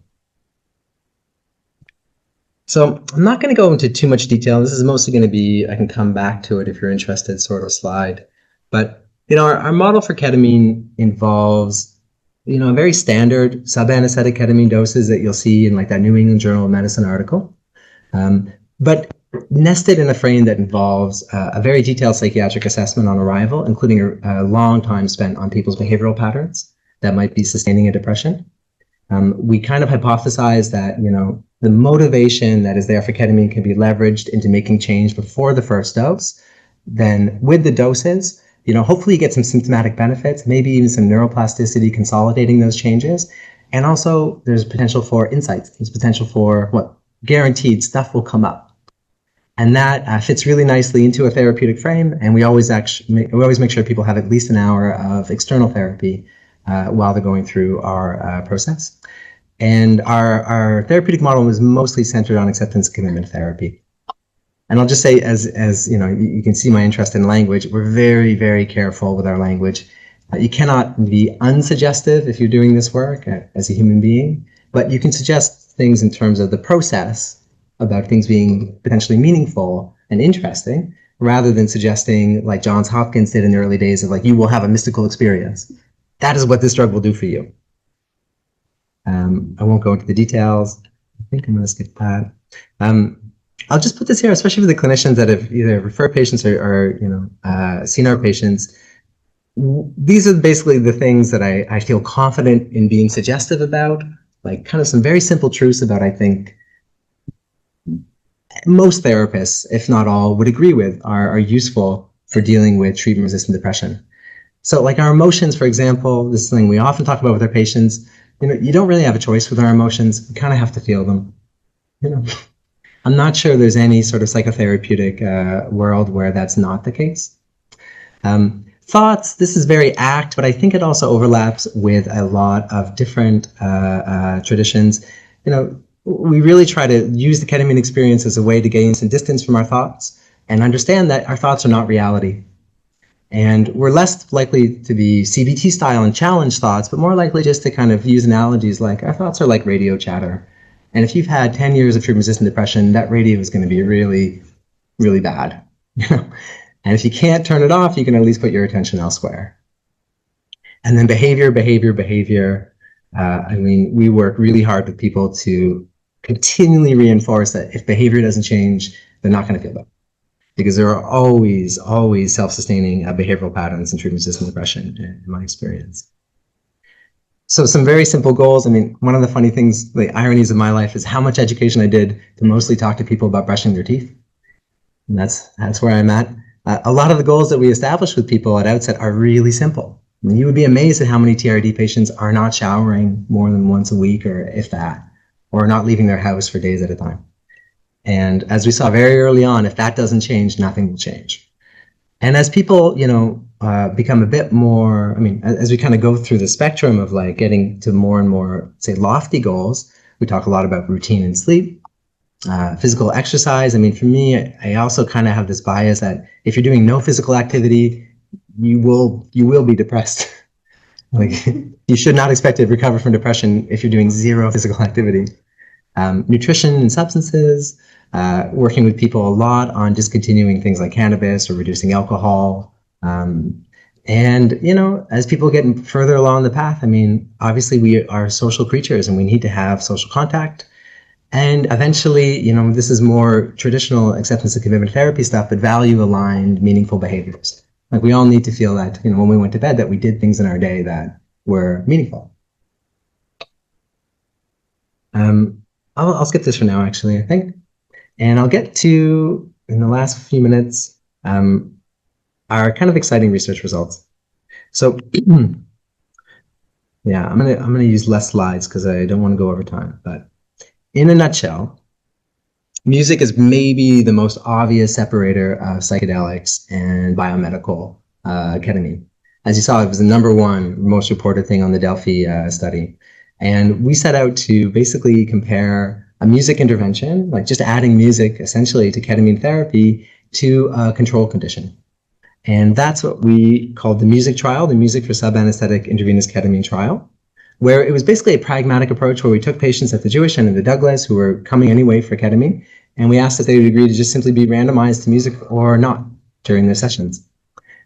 So I'm not going to go into too much detail. This is mostly going to be, I can come back to it if you're interested, sort of slide. But, our model for ketamine involves very standard sub-anesthetic ketamine doses that you'll see in that New England Journal of Medicine article, but nested in a frame that involves a very detailed psychiatric assessment on arrival, including a long time spent on people's behavioral patterns that might be sustaining a depression. We kind of hypothesize that, the motivation that is there for ketamine can be leveraged into making change before the first dose. Then with the doses, hopefully you get some symptomatic benefits, maybe even some neuroplasticity consolidating those changes. And also there's potential for insights. There's potential for guaranteed stuff will come up. And that fits really nicely into a therapeutic frame. And we always make sure people have at least an hour of external therapy while they're going through our process. And our therapeutic model is mostly centered on acceptance commitment therapy. And I'll just say, as you can see my interest in language, we're very, very careful with our language. You cannot be unsuggestive if you're doing this work as a human being, but you can suggest things in terms of the process about things being potentially meaningful and interesting, rather than suggesting, like Johns Hopkins did in the early days, of like, you will have a mystical experience. That is what this drug will do for you. I won't go into the details. I think I'm going to skip that. I'll just put this here, especially for the clinicians that have either referred patients or seen our patients. These are basically the things that I feel confident in being suggestive about, like kind of some very simple truths about, I think, most therapists, if not all, would agree with are useful for dealing with treatment-resistant depression. So like our emotions, for example, this thing we often talk about with our patients, you don't really have a choice with our emotions. You kind of have to feel them. I'm not sure there's any sort of psychotherapeutic world where that's not the case. Thoughts, this is very ACT, but I think it also overlaps with a lot of different traditions. We really try to use the ketamine experience as a way to gain some distance from our thoughts and understand that our thoughts are not reality. And we're less likely to be CBT style and challenge thoughts, but more likely just to kind of use analogies like our thoughts are like radio chatter. And if you've had 10 years of treatment-resistant depression, that radio is going to be really, really bad. And if you can't turn it off, you can at least put your attention elsewhere. And then behavior. We work really hard with people to continually reinforce that if behavior doesn't change, they're not going to feel better. Because there are always self-sustaining behavioral patterns in treatment-resistant depression, in my experience. So some very simple goals. One of the funny things, the ironies of my life, is how much education I did to mostly talk to people about brushing their teeth. And that's where I'm at. A lot of the goals that we establish with people at outset are really simple. You would be amazed at how many TRD patients are not showering more than once a week, or if that, or not leaving their house for days at a time. And as we saw very early on, if that doesn't change, nothing will change. And as people, become a bit more, as we kind of go through the spectrum of like getting to more and more, say, lofty goals, we talk a lot about routine and sleep, physical exercise. For me, I also kind of have this bias that if you're doing no physical activity, you will be depressed. Like, you should not expect to recover from depression if you're doing zero physical activity. Nutrition and substances, working with people a lot on discontinuing things like cannabis or reducing alcohol. And, as people get further along the path, obviously we are social creatures and we need to have social contact. And eventually, this is more traditional acceptance and commitment therapy stuff, but value-aligned, meaningful behaviors. Like, we all need to feel that, when we went to bed, that we did things in our day that were meaningful. I'll skip this for now, actually, I think. And I'll get to, in the last few minutes, our kind of exciting research results. So, yeah, I'm gonna use less slides because I don't want to go over time. But in a nutshell, music is maybe the most obvious separator of psychedelics and biomedical ketamine. As you saw, it was the #1 most reported thing on the Delphi study. And we set out to basically compare a music intervention, like just adding music essentially to ketamine therapy, to a control condition. And that's what we called the music trial, the music for subanesthetic intravenous ketamine trial, where it was basically a pragmatic approach where we took patients at the Jewish and the Douglas who were coming anyway for ketamine, and we asked if they would agree to just simply be randomized to music or not during their sessions.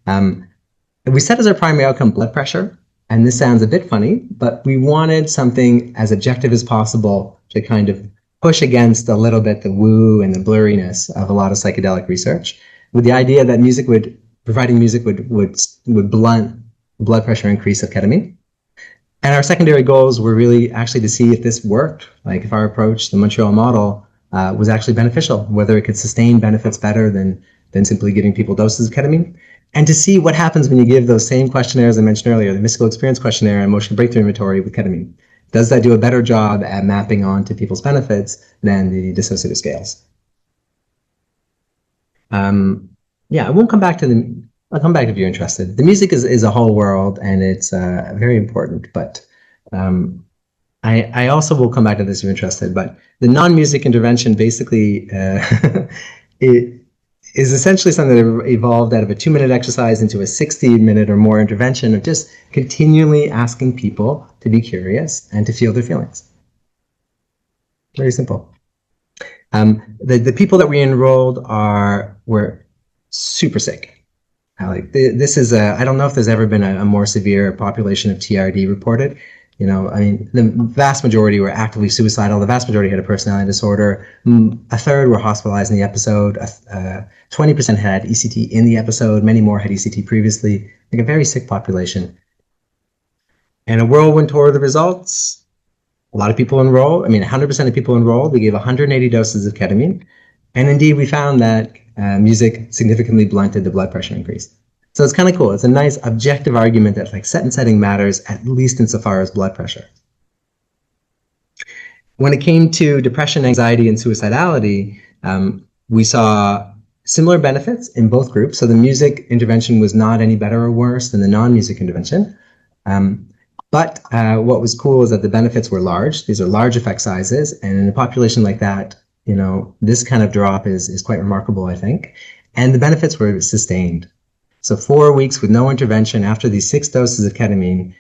We set as our primary outcome blood pressure, and this sounds a bit funny, but we wanted something as objective as possible to kind of push against a little bit the woo and the blurriness of a lot of psychedelic research, with the idea that providing music would blunt blood pressure increase of ketamine. And our secondary goals were really actually to see if this worked, like if our approach, the Montreal model, was actually beneficial, whether it could sustain benefits better than simply giving people doses of ketamine, and to see what happens when you give those same questionnaires I mentioned earlier, the mystical experience questionnaire and emotional breakthrough inventory with ketamine. Does that do a better job at mapping onto people's benefits than the dissociative scales? Yeah, I won't come back to I'll come back if you're interested. The music is a whole world, and it's very important, but I also will come back to this if you're interested. But the non-music intervention basically, is essentially something that evolved out of a 2-minute exercise into a 60-minute or more intervention of just continually asking people to be curious and to feel their feelings. Very simple. The people that we enrolled were super sick. This is I don't know if there's ever been a more severe population of TRD reported. You know, I mean, the vast majority were actively suicidal. The vast majority had a personality disorder. A third were hospitalized in the episode. 20% had ECT in the episode. Many more had ECT previously. Like a very sick population. And a whirlwind tour of the results. A lot of people enrolled. I mean, 100% of people enrolled. We gave 180 doses of ketamine. And indeed, we found that music significantly blunted the blood pressure increase. So it's kind of cool. It's a nice objective argument that like set and setting matters, at least insofar as blood pressure. When it came to depression, anxiety, and suicidality, we saw similar benefits in both groups. So the music intervention was not any better or worse than the non-music intervention. But what was cool is that the benefits were large. These are large effect sizes. And in a population like that, you know, this kind of drop is quite remarkable, I think. And the benefits were sustained. So 4 weeks with no intervention after these 6 doses of ketamine,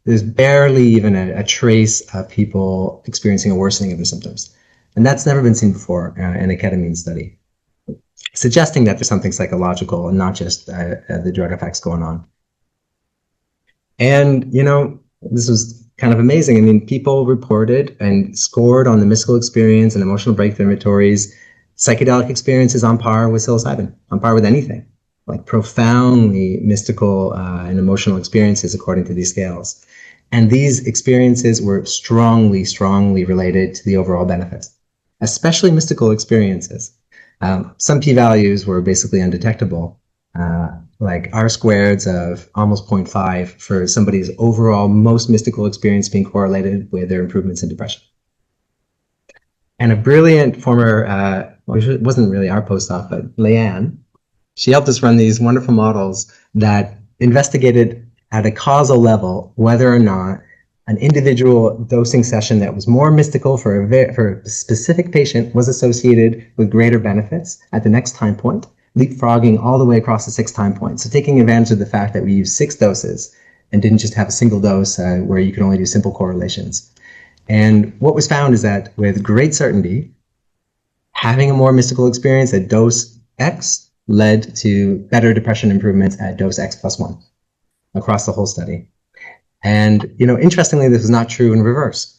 there's barely even a trace of people experiencing a worsening of their symptoms. And that's never been seen before in a ketamine study, suggesting that there's something psychological and not just the drug effects going on. And, you know, this was kind of amazing. I mean, people reported and scored on the mystical experience and emotional breakthrough inventories, psychedelic experiences on par with psilocybin, on par with anything. Like profoundly mystical and emotional experiences according to these scales. And these experiences were strongly, strongly related to the overall benefits, especially mystical experiences. Some p-values were basically undetectable, like R-squareds of almost 0.5 for somebody's overall most mystical experience being correlated with their improvements in depression. And a brilliant former, well, it wasn't really our postdoc, but Leanne, she helped us run these wonderful models that investigated at a causal level whether or not an individual dosing session that was more mystical for a specific patient was associated with greater benefits at the next time point, leapfrogging all the way across the 6 time points. So taking advantage of the fact that we used 6 doses and didn't just have a single dose where you could only do simple correlations. And what was found is that with great certainty, having a more mystical experience at dose X led to better depression improvements at dose X plus 1 across the whole study. And, you know, interestingly, this is not true in reverse.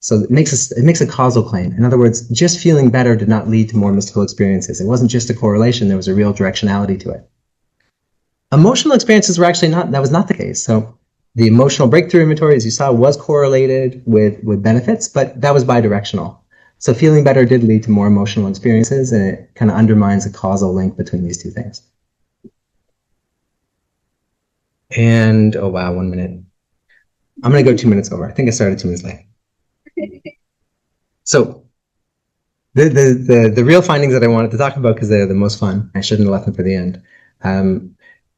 So it makes a causal claim. In other words, just feeling better did not lead to more mystical experiences. It wasn't just a correlation, there was a real directionality to it. Emotional experiences were actually that was not the case. So the emotional breakthrough inventory, as you saw, was correlated with benefits, but that was bidirectional. So feeling better did lead to more emotional experiences, and it kind of undermines the causal link between these two things. And, oh wow, 1 minute. I'm going to go 2 minutes over. I think I started 2 minutes late. So the real findings that I wanted to talk about, because they're the most fun, I shouldn't have left them for the end.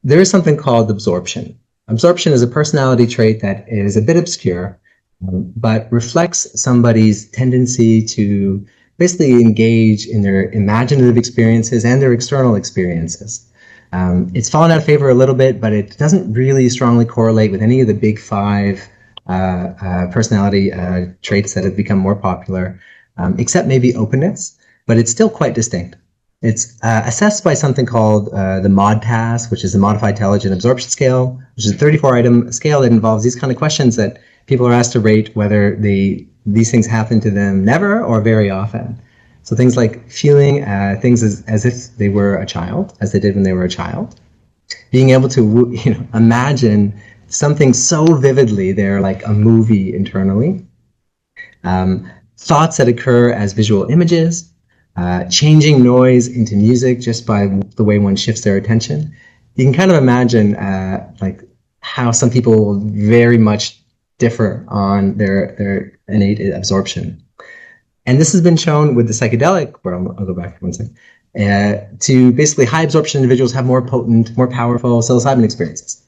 There is something called absorption. Absorption is a personality trait that is a bit obscure, but reflects somebody's tendency to basically engage in their imaginative experiences and their external experiences. It's fallen out of favor a little bit, but it doesn't really strongly correlate with any of the big 5 personality traits that have become more popular, except maybe openness, but it's still quite distinct. It's assessed by something called the MODTAS, which is the Modified Intelligent Absorption Scale, which is a 34-item scale that involves these kind of questions that people are asked to rate whether these things happen to them never or very often. So things like feeling things as if they were a child, as they did when they were a child. Being able to imagine something so vividly, they're like a movie internally. Thoughts that occur as visual images. Changing noise into music just by the way one shifts their attention. You can kind of imagine like how some people very much differ on their innate absorption. And this has been shown with the psychedelic, where I'll go back for 1 second, to basically high absorption individuals have more potent, more powerful psilocybin experiences.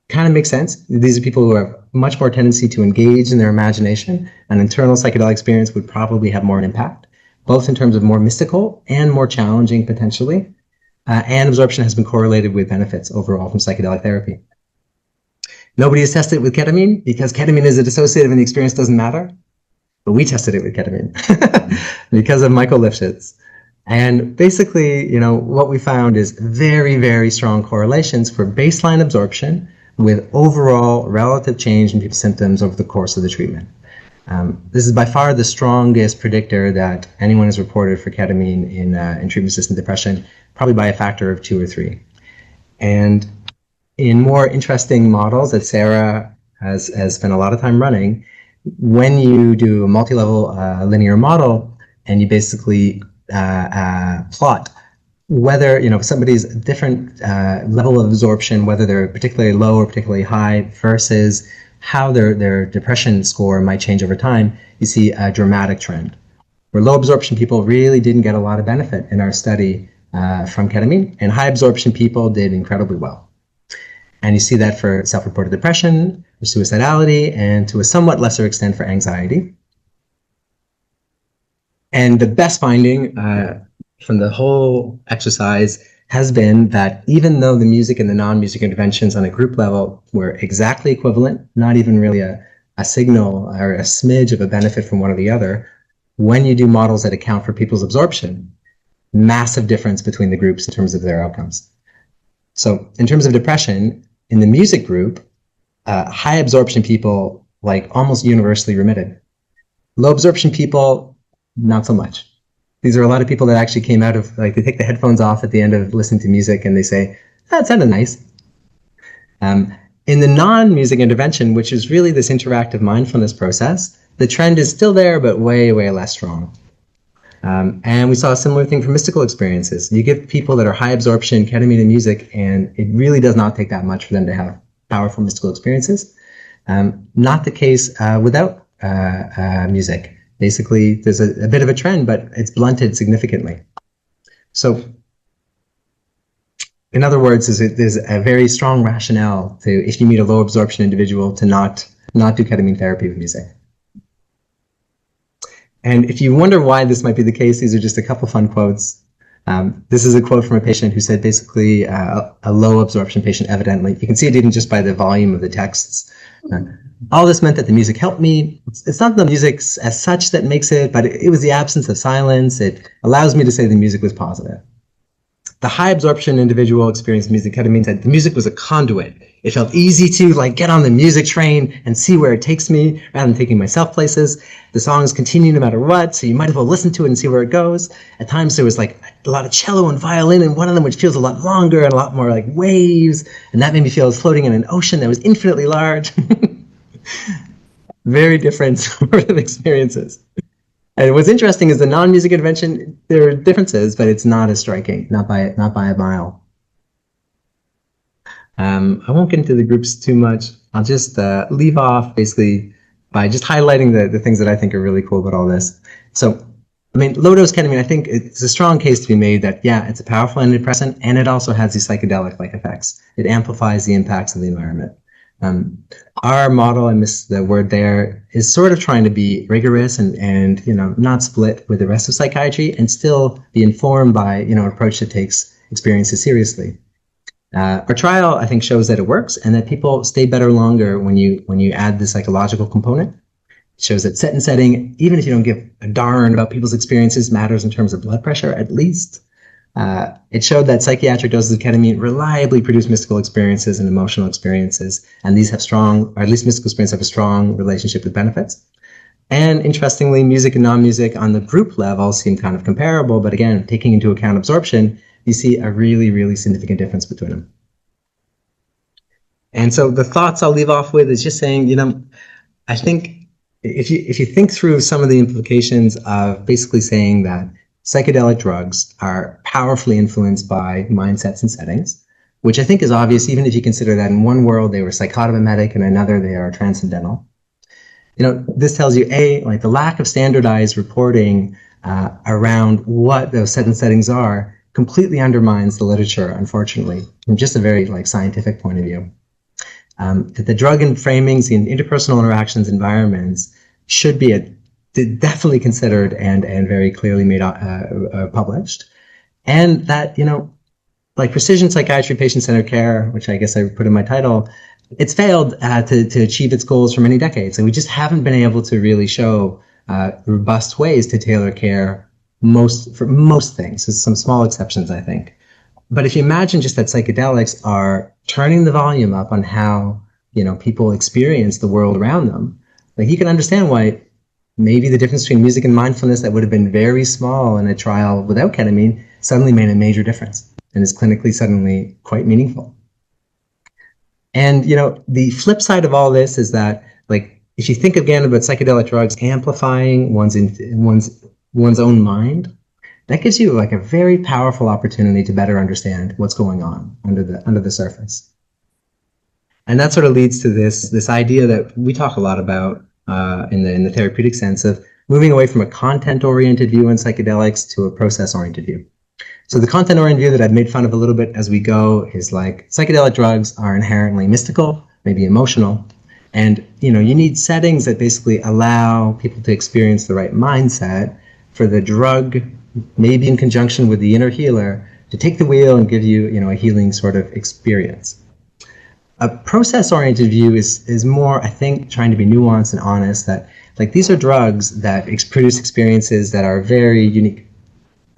Kind of makes sense. These are people who have much more tendency to engage in their imagination. An internal psychedelic experience would probably have more impact. both in terms of more mystical and more challenging potentially. And absorption has been correlated with benefits overall from psychedelic therapy. Nobody has tested it with ketamine because ketamine is a dissociative and the experience doesn't matter. But we tested it with ketamine because of Michael Lifshitz. And basically, what we found is very, very strong correlations for baseline absorption with overall relative change in people's symptoms over the course of the treatment. This is by far the strongest predictor that anyone has reported for ketamine in treatment-resistant depression, probably by a factor of 2 or 3. And in more interesting models that Sarah has spent a lot of time running, when you do a multi-level linear model and you basically plot whether somebody's different level of absorption, whether they're particularly low or particularly high, versus how their depression score might change over time, you see a dramatic trend. Where low absorption people really didn't get a lot of benefit in our study from ketamine, and high absorption people did incredibly well. And you see that for self-reported depression, for suicidality, and to a somewhat lesser extent for anxiety. And the best finding from the whole exercise has been that even though the music and the non-music interventions on a group level were exactly equivalent, not even really a signal or a smidge of a benefit from one or the other, when you do models that account for people's absorption, massive difference between the groups in terms of their outcomes. So in terms of depression, in the music group, high absorption people almost universally remitted. Low absorption people, not so much. These are a lot of people that actually came out of, they take the headphones off at the end of listening to music and they say, that sounded nice. In the non-music intervention, which is really this interactive mindfulness process, the trend is still there, but way, way less strong. And we saw a similar thing for mystical experiences. You give people that are high absorption ketamine and music, and it really does not take that much for them to have powerful mystical experiences. Not the case without music. Basically, there's a bit of a trend, but it's blunted significantly. So, in other words, there's a very strong rationale to, if you meet a low absorption individual, to not do ketamine therapy with music. And if you wonder why this might be the case, these are just a couple fun quotes. This is a quote from a patient who said basically a low absorption patient, evidently. You can see it even just by the volume of the texts. All this meant that the music helped me. It's not the music as such that makes it, but it was the absence of silence. It allows me to say the music was positive. The high absorption individual experienced music ketamine said the music was a conduit. It felt easy to get on the music train and see where it takes me rather than taking myself places. The songs continue no matter what, so you might as well listen to it and see where it goes. At times there was a lot of cello and violin, and one of them which feels a lot longer and a lot more like waves, and that made me feel I was floating in an ocean that was infinitely large. Very different sort of experiences. And what's interesting is the non-music intervention, there are differences, but it's not as striking, not by a mile. I won't get into the groups too much. I'll just leave off basically by just highlighting the things that I think are really cool about all this. So, low-dose ketamine, I think it's a strong case to be made that, yeah, it's a powerful antidepressant, and it also has these psychedelic-like effects. It amplifies the impacts of the environment. Our model, I missed the word there, is sort of trying to be rigorous and not split with the rest of psychiatry and still be informed by an approach that takes experiences seriously. Our trial, I think, shows that it works and that people stay better longer when you add the psychological component. It shows that set and setting, even if you don't give a darn about people's experiences, matters in terms of blood pressure at least. It showed that psychiatric doses of ketamine reliably produce mystical experiences and emotional experiences, and these have strong, or at least mystical experiences have a strong relationship with benefits. And interestingly, music and non-music on the group level seem kind of comparable, but again, taking into account absorption, you see a really, really significant difference between them. And so the thoughts I'll leave off with is just saying, I think if you think through some of the implications of basically saying that psychedelic drugs are powerfully influenced by mindsets and settings, which I think is obvious even if you consider that in one world they were psychotomimetic and in another they are transcendental. This tells you, the lack of standardized reporting around what those set and settings are completely undermines the literature, unfortunately, from just a very scientific point of view. That the drug and framings in interpersonal interactions environments should be definitely considered and very clearly made published. And that, like precision psychiatry, patient-centered care, which I guess I put in my title, it's failed to achieve its goals for many decades. And we just haven't been able to really show robust ways to tailor care for most things. There's some small exceptions, I think. But if you imagine just that psychedelics are turning the volume up on how, people experience the world around them, like you can understand why maybe the difference between music and mindfulness that would have been very small in a trial without ketamine suddenly made a major difference and is clinically suddenly quite meaningful. And, the flip side of all this is that, like, if you think again about psychedelic drugs amplifying one's own mind, that gives you like a very powerful opportunity to better understand what's going on under the surface. And that sort of leads to this idea that we talk a lot about in the therapeutic sense of moving away from a content-oriented view in psychedelics to a process-oriented view. So the content-oriented view that I've made fun of a little bit as we go is like psychedelic drugs are inherently mystical, maybe emotional, and you need settings that basically allow people to experience the right mindset for the drug, maybe in conjunction with the inner healer, to take the wheel and give you, a healing sort of experience. A process-oriented view is more, I think, trying to be nuanced and honest, that like these are drugs that produce experiences that are very unique.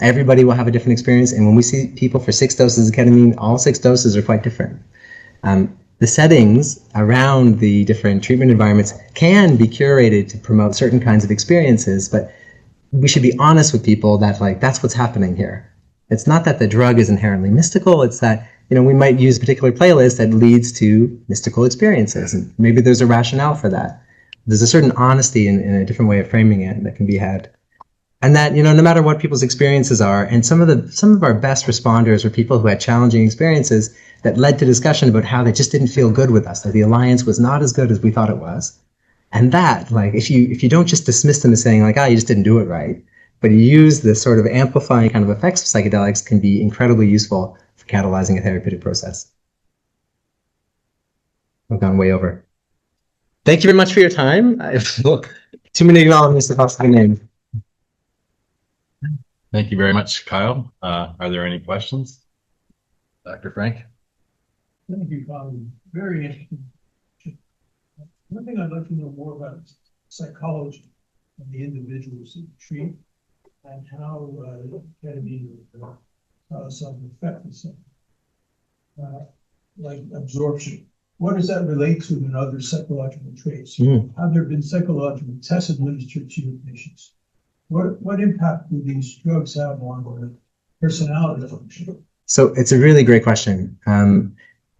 Everybody will have a different experience, and when we see people for 6 doses of ketamine, all 6 doses are quite different. The settings around the different treatment environments can be curated to promote certain kinds of experiences, but we should be honest with people that like that's what's happening here. It's not that the drug is inherently mystical, it's that we might use a particular playlist that leads to mystical experiences, and maybe there's a rationale for that. There's a certain honesty in a different way of framing it that can be had. And that, no matter what people's experiences are, and some of our best responders were people who had challenging experiences that led to discussion about how they just didn't feel good with us, that the alliance was not as good as we thought it was. And that, like, if you don't just dismiss them as saying like, you just didn't do it right, but you use this sort of amplifying kind of effects of psychedelics, can be incredibly useful for catalyzing a therapeutic process. I've gone way over. Thank you very much for your time. Too many acknowledgements to pass the name. Thank you very much, Kyle. Are there any questions? Dr. Frank? Thank you, Kyle. Very interesting. One thing I'd like to know more about is psychology of the individuals that you treat and how ketamine will cause some effect on something, like absorption. What does that relate to in other psychological traits? Have there been psychological tests administered to your patients? What impact do these drugs have on their personality function? So it's a really great question.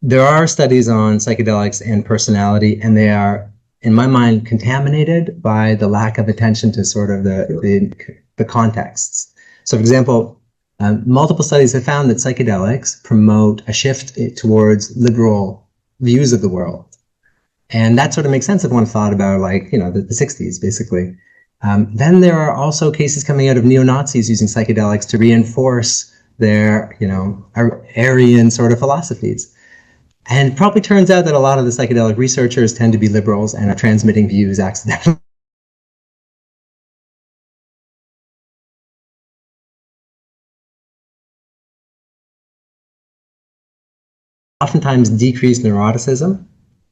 There are studies on psychedelics and personality, and they are, in my mind, contaminated by the lack of attention to sort of the contexts. So, for example, multiple studies have found that psychedelics promote a shift towards liberal views of the world. And that sort of makes sense if one thought about, like, the 60s, basically. Then there are also cases coming out of neo-Nazis using psychedelics to reinforce their, Aryan sort of philosophies. And it probably turns out that a lot of the psychedelic researchers tend to be liberals and are transmitting views accidentally. Oftentimes decrease neuroticism,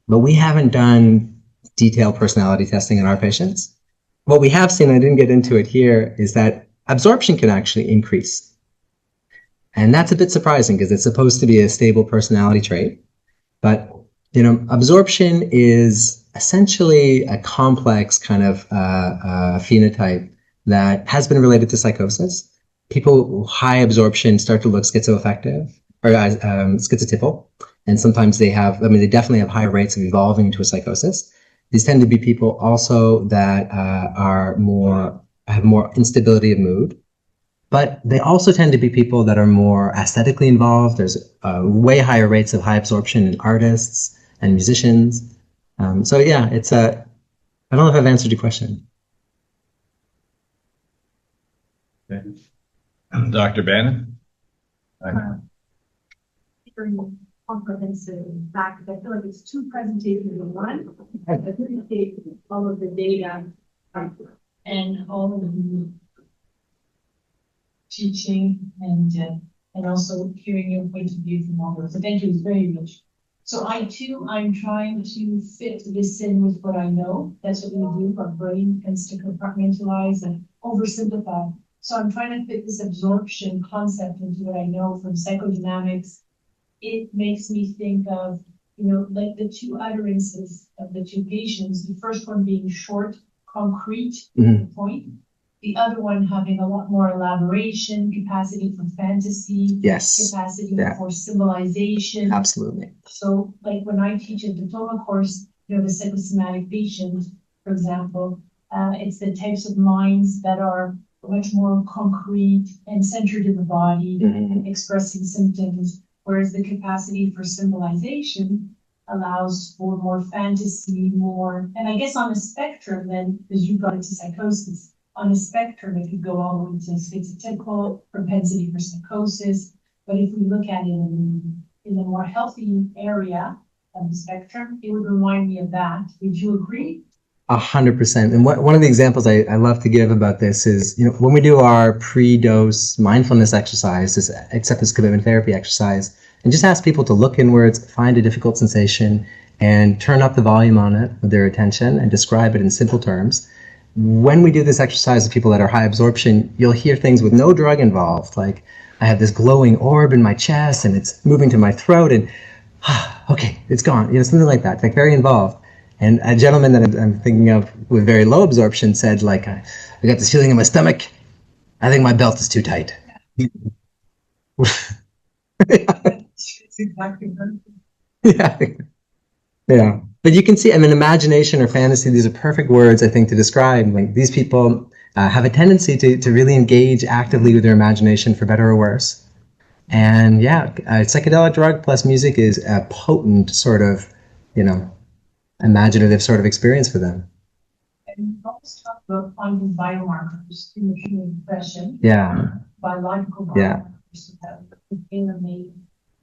but we haven't done detailed personality testing in our patients. What we have seen, I didn't get into it here, is that absorption can actually increase. And that's a bit surprising because it's supposed to be a stable personality trait. But, absorption is essentially a complex kind of phenotype that has been related to psychosis. People with high absorption start to look schizoaffective or schizotypal. And sometimes they definitely have higher rates of evolving into a psychosis. These tend to be people also that have more instability of mood, but they also tend to be people that are more aesthetically involved. There's way higher rates of high absorption in artists and musicians. So yeah, I don't know if I've answered your question. Okay. Dr. Bannon? Comprehensive fact. I feel like it's two presentations in one. I appreciate all of the data and all of the teaching and also hearing your point of view from all those. So thank you very much. So I'm trying to fit this in with what I know. That's what we do. Our brain tends to compartmentalize and oversimplify. So I'm trying to fit this absorption concept into what I know from psychodynamics. It makes me think of, like the two utterances of the two patients, the first one being short, concrete, to the point, the other one having a lot more elaboration, capacity for fantasy, Yes. capacity for symbolization. Absolutely. So like when I teach a diploma course, the psychosomatic patient, for example, it's the types of minds that are much more concrete and centered in the body, expressing symptoms, whereas the capacity for symbolization allows for more fantasy, and I guess on a spectrum then, because you got into psychosis, on a spectrum, it could go all the way to schizotypical, propensity for psychosis. But if we look at it in the more healthy area of the spectrum, it would remind me of that. Would you agree? 100%. And one of the examples I love to give about this is, when we do our pre-dose mindfulness exercise, this acceptance commitment therapy exercise, and just ask people to look inwards, find a difficult sensation, and turn up the volume on it with their attention and describe it in simple terms. When we do this exercise with people that are high absorption, you'll hear things with no drug involved, like I have this glowing orb in my chest and it's moving to my throat and okay, it's gone, something like that, like very involved. And a gentleman that I'm thinking of with very low absorption said, like, I got this feeling in my stomach. I think my belt is too tight. It's exactly Yeah. Yeah. But you can see, imagination or fantasy, these are perfect words, I think, to describe. Like, these people have a tendency to really engage actively with their imagination, for better or worse. And yeah, a psychedelic drug plus music is a potent sort of, imaginative sort of experience for them. And we always talk about finding biomarkers in the human depression. Yeah. Biological biomarkers that are tailor-made.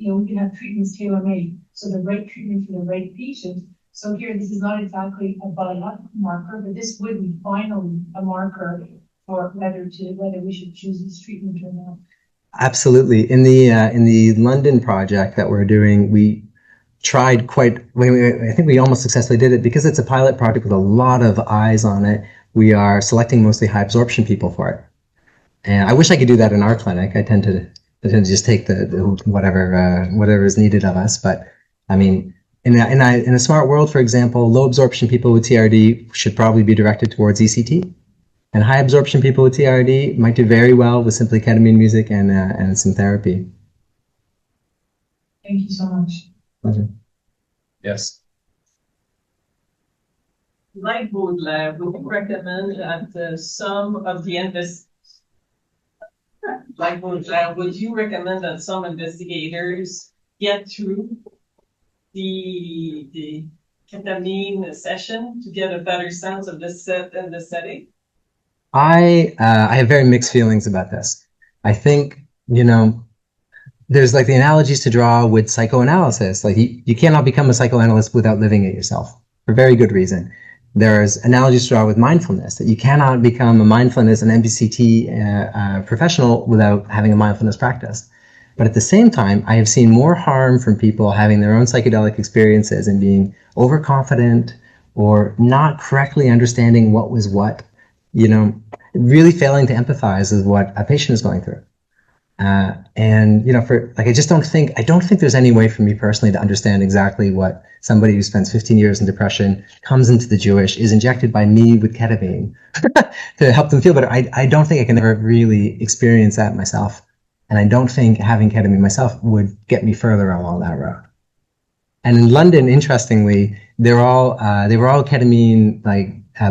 We can have treatments tailor-made, so the right treatment for the right patient. So here, this is not exactly a biological marker, but this would be finally a marker for whether we should choose this treatment or not. Absolutely. In the London project that we're doing, we tried I think we almost successfully did it because it's a pilot project with a lot of eyes on it. We are selecting mostly high absorption people for it. And I wish I could do that in our clinic. I tend to just take the whatever is needed of us. But in a smart world, for example, low absorption people with TRD should probably be directed towards ECT. And high absorption people with TRD might do very well with simply ketamine music and some therapy. Thank you so much. Pleasure. Yes. Like Baudelaire, would you recommend that some of the some investigators get through the ketamine session to get a better sense of the set and the setting? I have very mixed feelings about this. I think, there's like the analogies to draw with psychoanalysis. Like you cannot become a psychoanalyst without living it yourself, for very good reason. There's analogies to draw with mindfulness, that you cannot become a mindfulness and MBCT professional without having a mindfulness practice. But at the same time, I have seen more harm from people having their own psychedelic experiences and being overconfident or not correctly understanding what was what, really failing to empathize with what a patient is going through. I don't think there's any way for me personally to understand exactly what somebody who spends 15 years in depression, comes into the Jewish, is injected by me with ketamine to help them feel better. I don't think I can ever really experience that myself. And I don't think having ketamine myself would get me further along that road. And in London, interestingly, they were all ketamine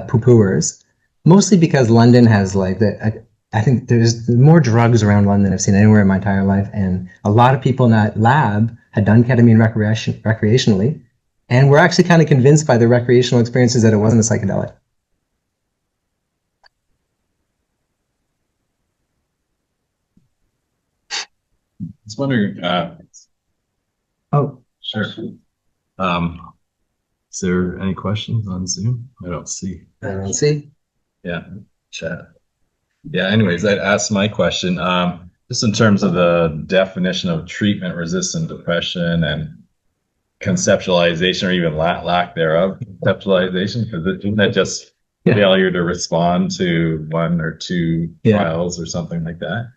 poo-pooers, mostly because London has I think there's more drugs around London than I've seen anywhere in my entire life. And a lot of people in that lab had done ketamine recreationally and were actually kind of convinced by their recreational experiences that it wasn't a psychedelic. I was wondering, Oh, sure. Is there any questions on Zoom? I don't see. I don't see. Yeah. chat. Yeah, anyways, I'd ask my question. Just in terms of the definition of treatment-resistant depression and conceptualization or even lack thereof conceptualization, because isn't that just failure to respond to one or two trials or something like that?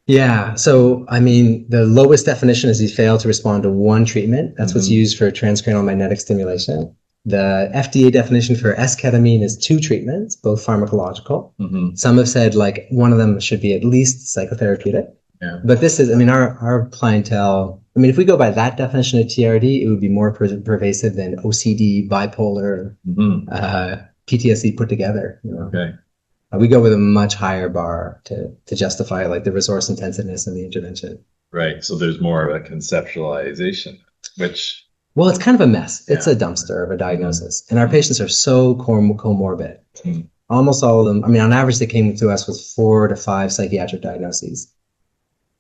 Yeah. So, I mean, the lowest definition is you fail to respond to one treatment. That's what's used for transcranial magnetic stimulation. The FDA definition for esketamine is 2 treatments, both pharmacological. Some have said like one of them should be at least psychotherapeutic. Yeah. But this is, I mean, our clientele, I mean, if we go by that definition of TRD, it would be more pervasive than OCD, bipolar, PTSD put together. You know? Okay. We go with a much higher bar to justify like the resource intensiveness of the intervention. Right. So there's more of a conceptualization, which... Well, it's kind of a mess. It's a dumpster of a diagnosis. And our patients are so comorbid. Almost all of them, I mean, on average, they came to us with 4 to 5 psychiatric diagnoses.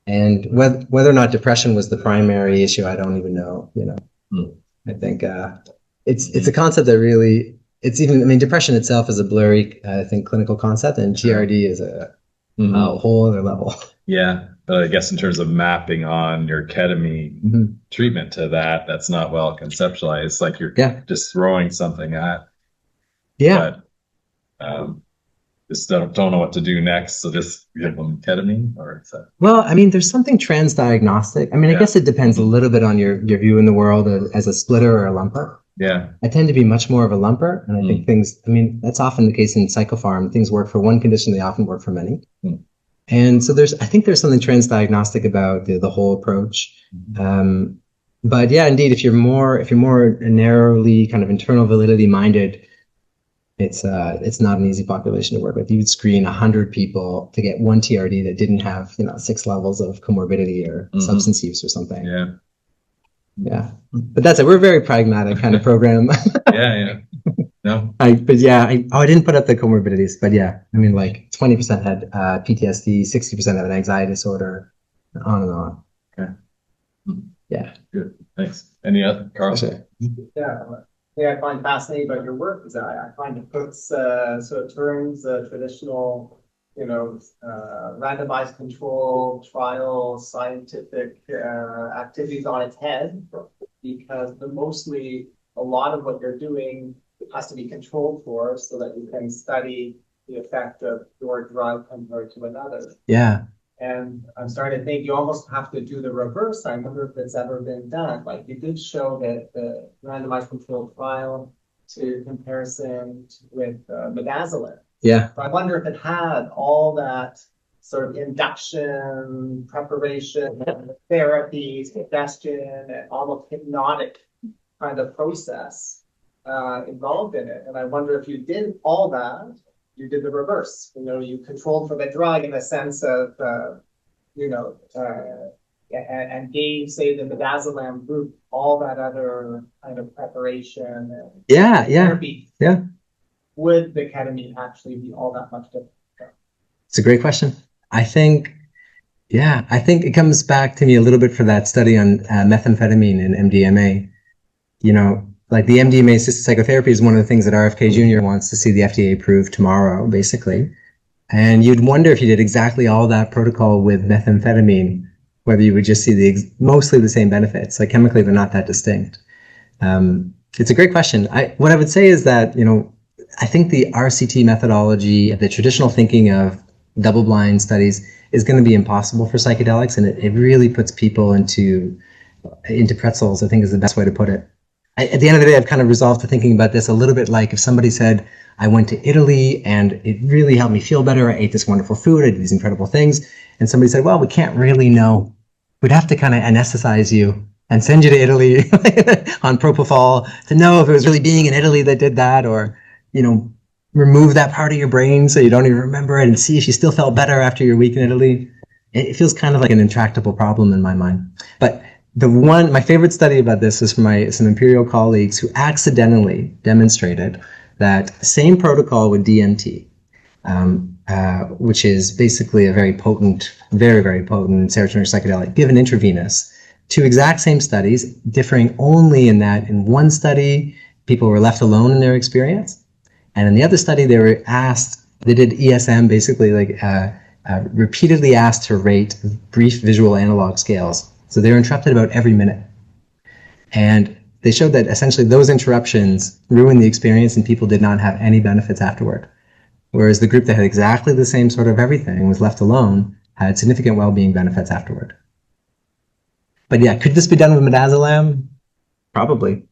And whether or not depression was the primary issue, I don't even know, you know. I think it's a concept that really, it's even, I mean, depression itself is a blurry, I think, clinical concept, and TRD is a whole other level. Yeah. But I guess in terms of mapping on your ketamine treatment to that, that's not well conceptualized. It's like you're just throwing something at. Yeah. But just don't know what to do next. So just give them ketamine or is that? Well, I mean, there's something transdiagnostic. I mean, I guess it depends a little bit on your view in the world as a splitter or a lumper. Yeah. I tend to be much more of a lumper. And I think things, I mean, that's often the case in psychopharm. Things work for one condition, they often work for many. And so I think there's something transdiagnostic about the whole approach. But yeah, indeed, if you're more narrowly kind of internal validity minded, it's not an easy population to work with. You would screen 100 people to get one TRD that didn't have, 6 levels of comorbidity or substance use or something. Yeah. Yeah. But that's it. We're a very pragmatic kind of program. Yeah. No. I didn't put up the comorbidities, but yeah, I mean, like 20% had PTSD, 60% have an anxiety disorder, on and on. Okay. Yeah. Good. Thanks. Any other, Carl? Yeah. The thing I find fascinating about your work is that I find it puts sort of turns traditional, randomized control trial scientific activities on its head, because mostly a lot of what you're doing has to be controlled for so that you can study the effect of your drug compared to another. Yeah. And I'm starting to think you almost have to do the reverse. I wonder if it's ever been done. Like you did show that the randomized controlled trial to comparison with midazolam. Yeah. So I wonder if it had all that sort of induction, preparation, therapy, suggestion, and almost hypnotic kind of process involved in it. And I wonder if you did all that, you did the reverse. You controlled for the drug in the sense of, and gave, say, the midazolam group all that other kind of preparation and therapy. Yeah. Would the ketamine actually be all that much different? It's a great question. I think it comes back to me a little bit for that study on methamphetamine and MDMA. Like the MDMA-assisted psychotherapy is one of the things that RFK Jr. wants to see the FDA approve tomorrow, basically. And you'd wonder if you did exactly all that protocol with methamphetamine, whether you would just see mostly the same benefits. Like chemically, they're not that distinct. It's a great question. What I would say is that, I think the RCT methodology, the traditional thinking of double-blind studies is going to be impossible for psychedelics, and it really puts people into pretzels, I think is the best way to put it. At the end of the day, I've kind of resolved to thinking about this a little bit like if somebody said, I went to Italy and it really helped me feel better. I ate this wonderful food. I did these incredible things. And somebody said, well, we can't really know. We'd have to kind of anesthetize you and send you to Italy on propofol to know if it was really being in Italy that did that, or, remove that part of your brain so you don't even remember it and see if you still felt better after your week in Italy. It feels kind of like an intractable problem in my mind. But my favorite study about this is from some Imperial colleagues who accidentally demonstrated that same protocol with DMT, which is basically a very potent, very, very potent serotonergic psychedelic given intravenous, 2 exact same studies, differing only in that in one study, people were left alone in their experience. And in the other study, they were asked They did ESM, basically like repeatedly asked to rate brief visual analog scales. So they were interrupted about every minute. And they showed that essentially those interruptions ruined the experience and people did not have any benefits afterward. Whereas the group that had exactly the same sort of everything, was left alone, had significant well-being benefits afterward. But yeah, could this be done with midazolam? Probably.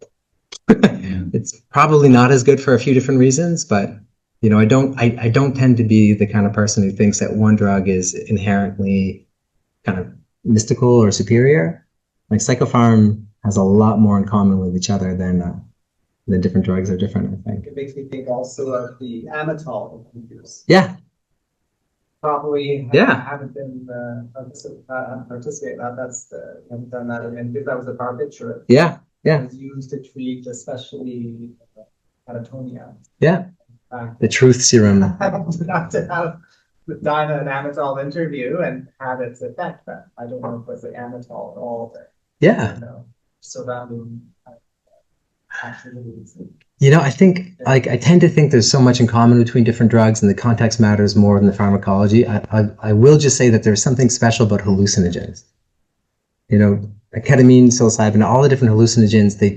It's probably not as good for a few different reasons, but you know, I don't tend to be the kind of person who thinks that one drug is inherently kind of mystical or superior. Like psychopharm has a lot more in common with each other than the different drugs are different, I think. It makes me think also of the Amitol use. Yeah. Probably Yeah. haven't been participating. Haven't done that, and if that was a barbiturate. Yeah. Yeah. It was used to treat especially catatonia. Yeah. The truth serum. I would have to have with Dinah an Amitol interview and have its effect, but I don't know if it was the Amitol at all. But, Yeah. you know, surrounding activities. You know, I think, like, I tend to think there's so much in common between different drugs and the context matters more than the pharmacology. I will just say that there's something special about hallucinogens. You know, ketamine, psilocybin, all the different hallucinogens, they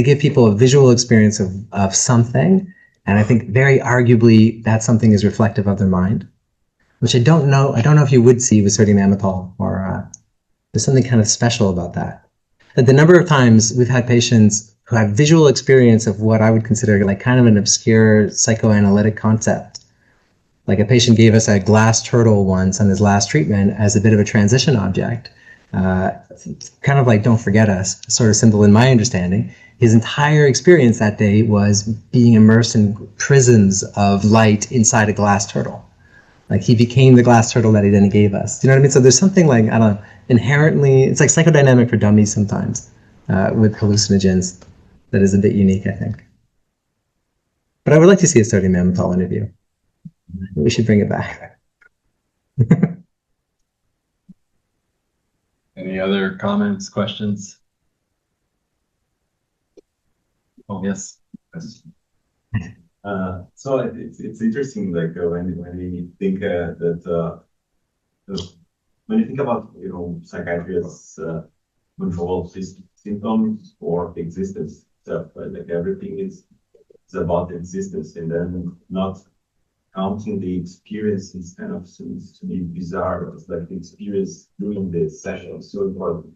give people a visual experience of something. And I think very arguably that something is reflective of their mind, which I don't know if you would see with sodium amytal, or there's something kind of special about that. And the number of times we've had patients who have visual experience of what I would consider like kind of an obscure psychoanalytic concept. Like a patient gave us a glass turtle once on his last treatment as a bit of a transition object. Kind of like don't forget us, sort of symbol in my understanding. His entire experience that day was being immersed in prisms of light inside a glass turtle. Like he became the glass turtle that he then gave us. Do you know what I mean? So there's something like, I don't know, inherently, it's like psychodynamic for dummies sometimes with hallucinogens that is a bit unique, I think. But I would like to see a sodium amytal interview. We should bring it back. Any other comments, questions? Oh, yes. So it's interesting, like when we think that when you think about psychiatry as control of symptoms or existence stuff, right? Like everything is about existence, and then not counting the experiences kind of seems to be bizarre. It's like the experience during the session is so important.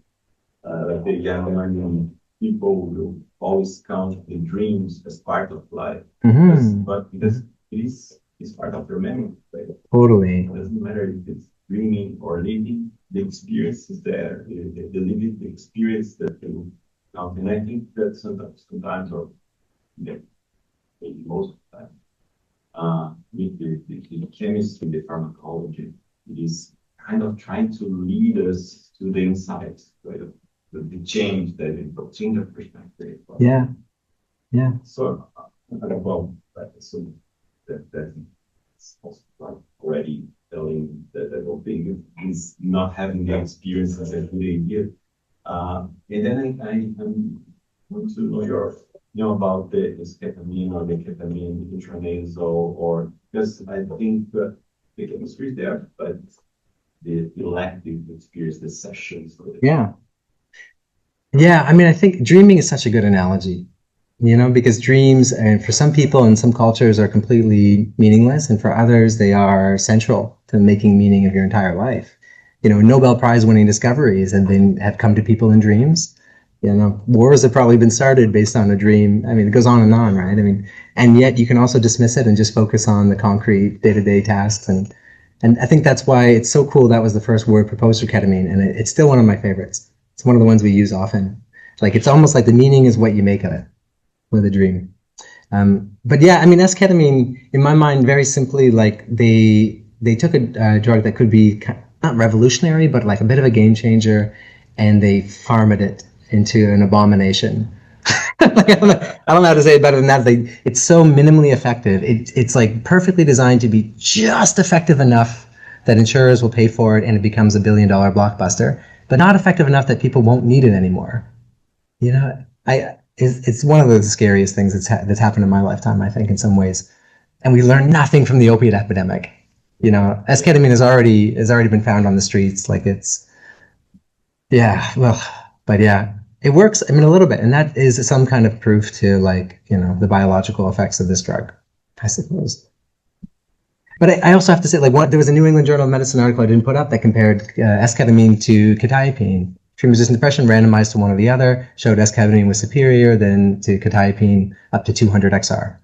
Like the young learning people will always count the dreams as part of life, because it's part of your memory. Right? Totally. It doesn't matter if it's dreaming or living, the experience is there. The living, the experience that you count. And I think that sometimes or maybe most of the time, with the chemistry, the pharmacology, it is kind of trying to lead us to the insights, right? The change that it will change the perspective. Yeah. Yeah. So, well, so that's also like already telling that the whole thing is not having the experience as a good idea. And then I want to know about the ketamine or the ketamine intranasal, or because I think the chemistry is there, but the elective experience, the sessions. Yeah. Yeah, I mean, I think dreaming is such a good analogy, because dreams, and for some people in some cultures, are completely meaningless, and for others, they are central to making meaning of your entire life. Nobel Prize winning discoveries have come to people in dreams. Wars have probably been started based on a dream. I mean, it goes on, right? I mean, and yet you can also dismiss it and just focus on the concrete day-to-day tasks. And I think that's why it's so cool. That was the first word proposed for ketamine, and it's still one of my favorites. It's one of the ones we use often. Like, it's almost like the meaning is what you make of it with a dream. But yeah, I mean, esketamine, in my mind, very simply, like they took a drug that could be not revolutionary, but like a bit of a game changer, and they farmed it into an abomination. Like, I don't know how to say it better than that. It's so minimally effective. It's like perfectly designed to be just effective enough that insurers will pay for it and it becomes $1 billion blockbuster, but not effective enough that people won't need it anymore. It's one of the scariest things that's happened in my lifetime, I think, in some ways. and we learn nothing from the opiate epidemic. You know, esketamine has already been found on the streets. Like it's, yeah, well, but yeah, it works. I mean, a little bit, and that is some kind of proof to, like, you know, the biological effects of this drug, I suppose. But I also have to say, like, there was a New England Journal of Medicine article I didn't put up that compared esketamine to quetiapine. Treatment-resistant depression randomized to one or the other, showed esketamine was superior than to quetiapine up to 200 XR.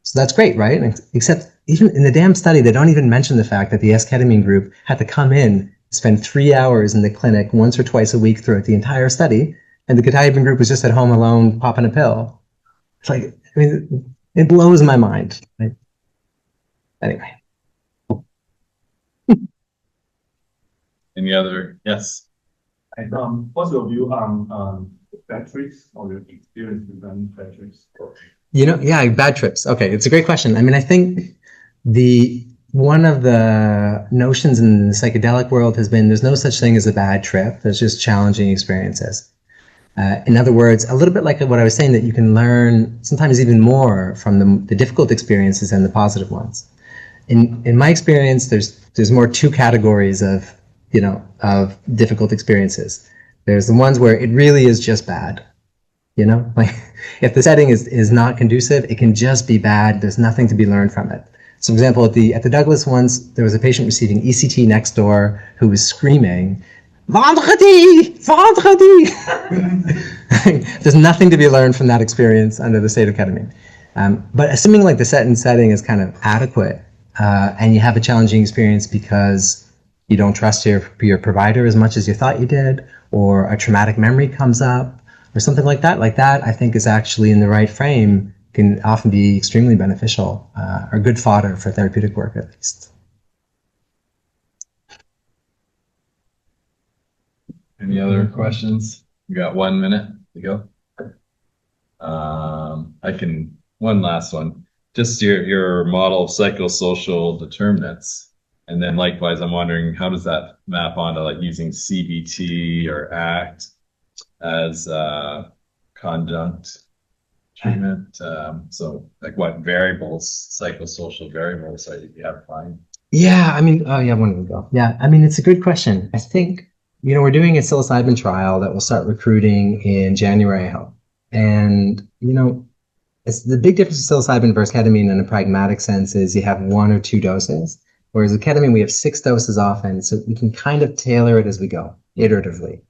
So that's great, right? Except even in the damn study, they don't even mention the fact that the esketamine group had to come in, spend 3 hours in the clinic once or twice a week throughout the entire study, and the quetiapine group was just at home alone popping a pill. It's like, I mean, it blows my mind. Right? Anyway. Any other? Yes. And what's your view on batteries or your experience with batteries? You know, yeah, bad trips. Okay, it's a great question. I mean, I think one of the notions in the psychedelic world has been there's no such thing as a bad trip. There's just challenging experiences. In other words, a little bit like what I was saying, that you can learn sometimes even more from the difficult experiences than the positive ones. In my experience, there's more two categories of difficult experiences. There's the ones where it really is just bad. You know, like if the setting is not conducive, it can just be bad. There's nothing to be learned from it. So, for example, at the Douglas once, there was a patient receiving ECT next door who was screaming, "Vendredi, vendredi!" There's nothing to be learned from that experience under the state of ketamine. But assuming like the setting is kind of adequate, and you have a challenging experience because you don't trust your provider as much as you thought you did, or a traumatic memory comes up, or something like that, I think is actually in the right frame, can often be extremely beneficial, or good fodder for therapeutic work, at least. Any other questions? We got 1 minute to go. One last one. Just your model of psychosocial determinants. And then likewise, I'm wondering, how does that map onto like using CBT or ACT as conjunct treatment? So like what psychosocial variables are you have finding? Yeah, I mean, oh yeah, one we go. Yeah, I mean, it's a good question. I think, we're doing a psilocybin trial that will start recruiting in January, I hope. And, it's the big difference with psilocybin versus ketamine in a pragmatic sense is you have 1 or 2 doses, whereas with ketamine, we have 6 doses often, so we can kind of tailor it as we go, iteratively.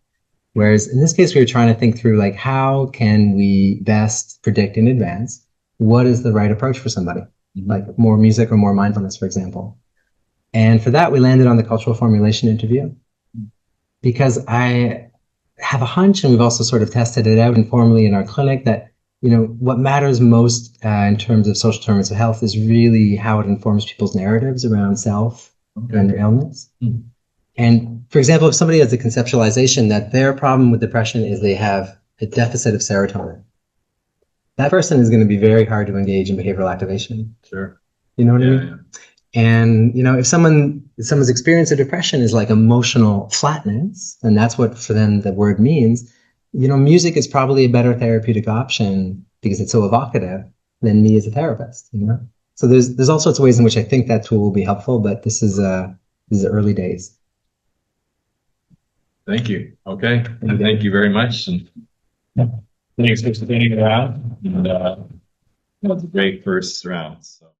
Whereas in this case, we were trying to think through, like, how can we best predict in advance what is the right approach for somebody, like more music or more mindfulness, for example. And for that, we landed on the cultural formulation interview, because I have a hunch, and we've also sort of tested it out informally in our clinic, that what matters most in terms of social determinants of health is really how it informs people's narratives around self and their illness. And for example, if somebody has the conceptualization that their problem with depression is they have a deficit of serotonin, that person is going to be very hard to engage in behavioral activation. Sure. You know what I mean? Yeah. And, if someone's experience of depression is like emotional flatness, and that's what for them the word means, music is probably a better therapeutic option because it's so evocative than me as a therapist, So there's all sorts of ways in which I think that tool will be helpful, but this is early days. Thank you. Okay. Thank you very much. And thanks for staying around. And it was a great first round. So.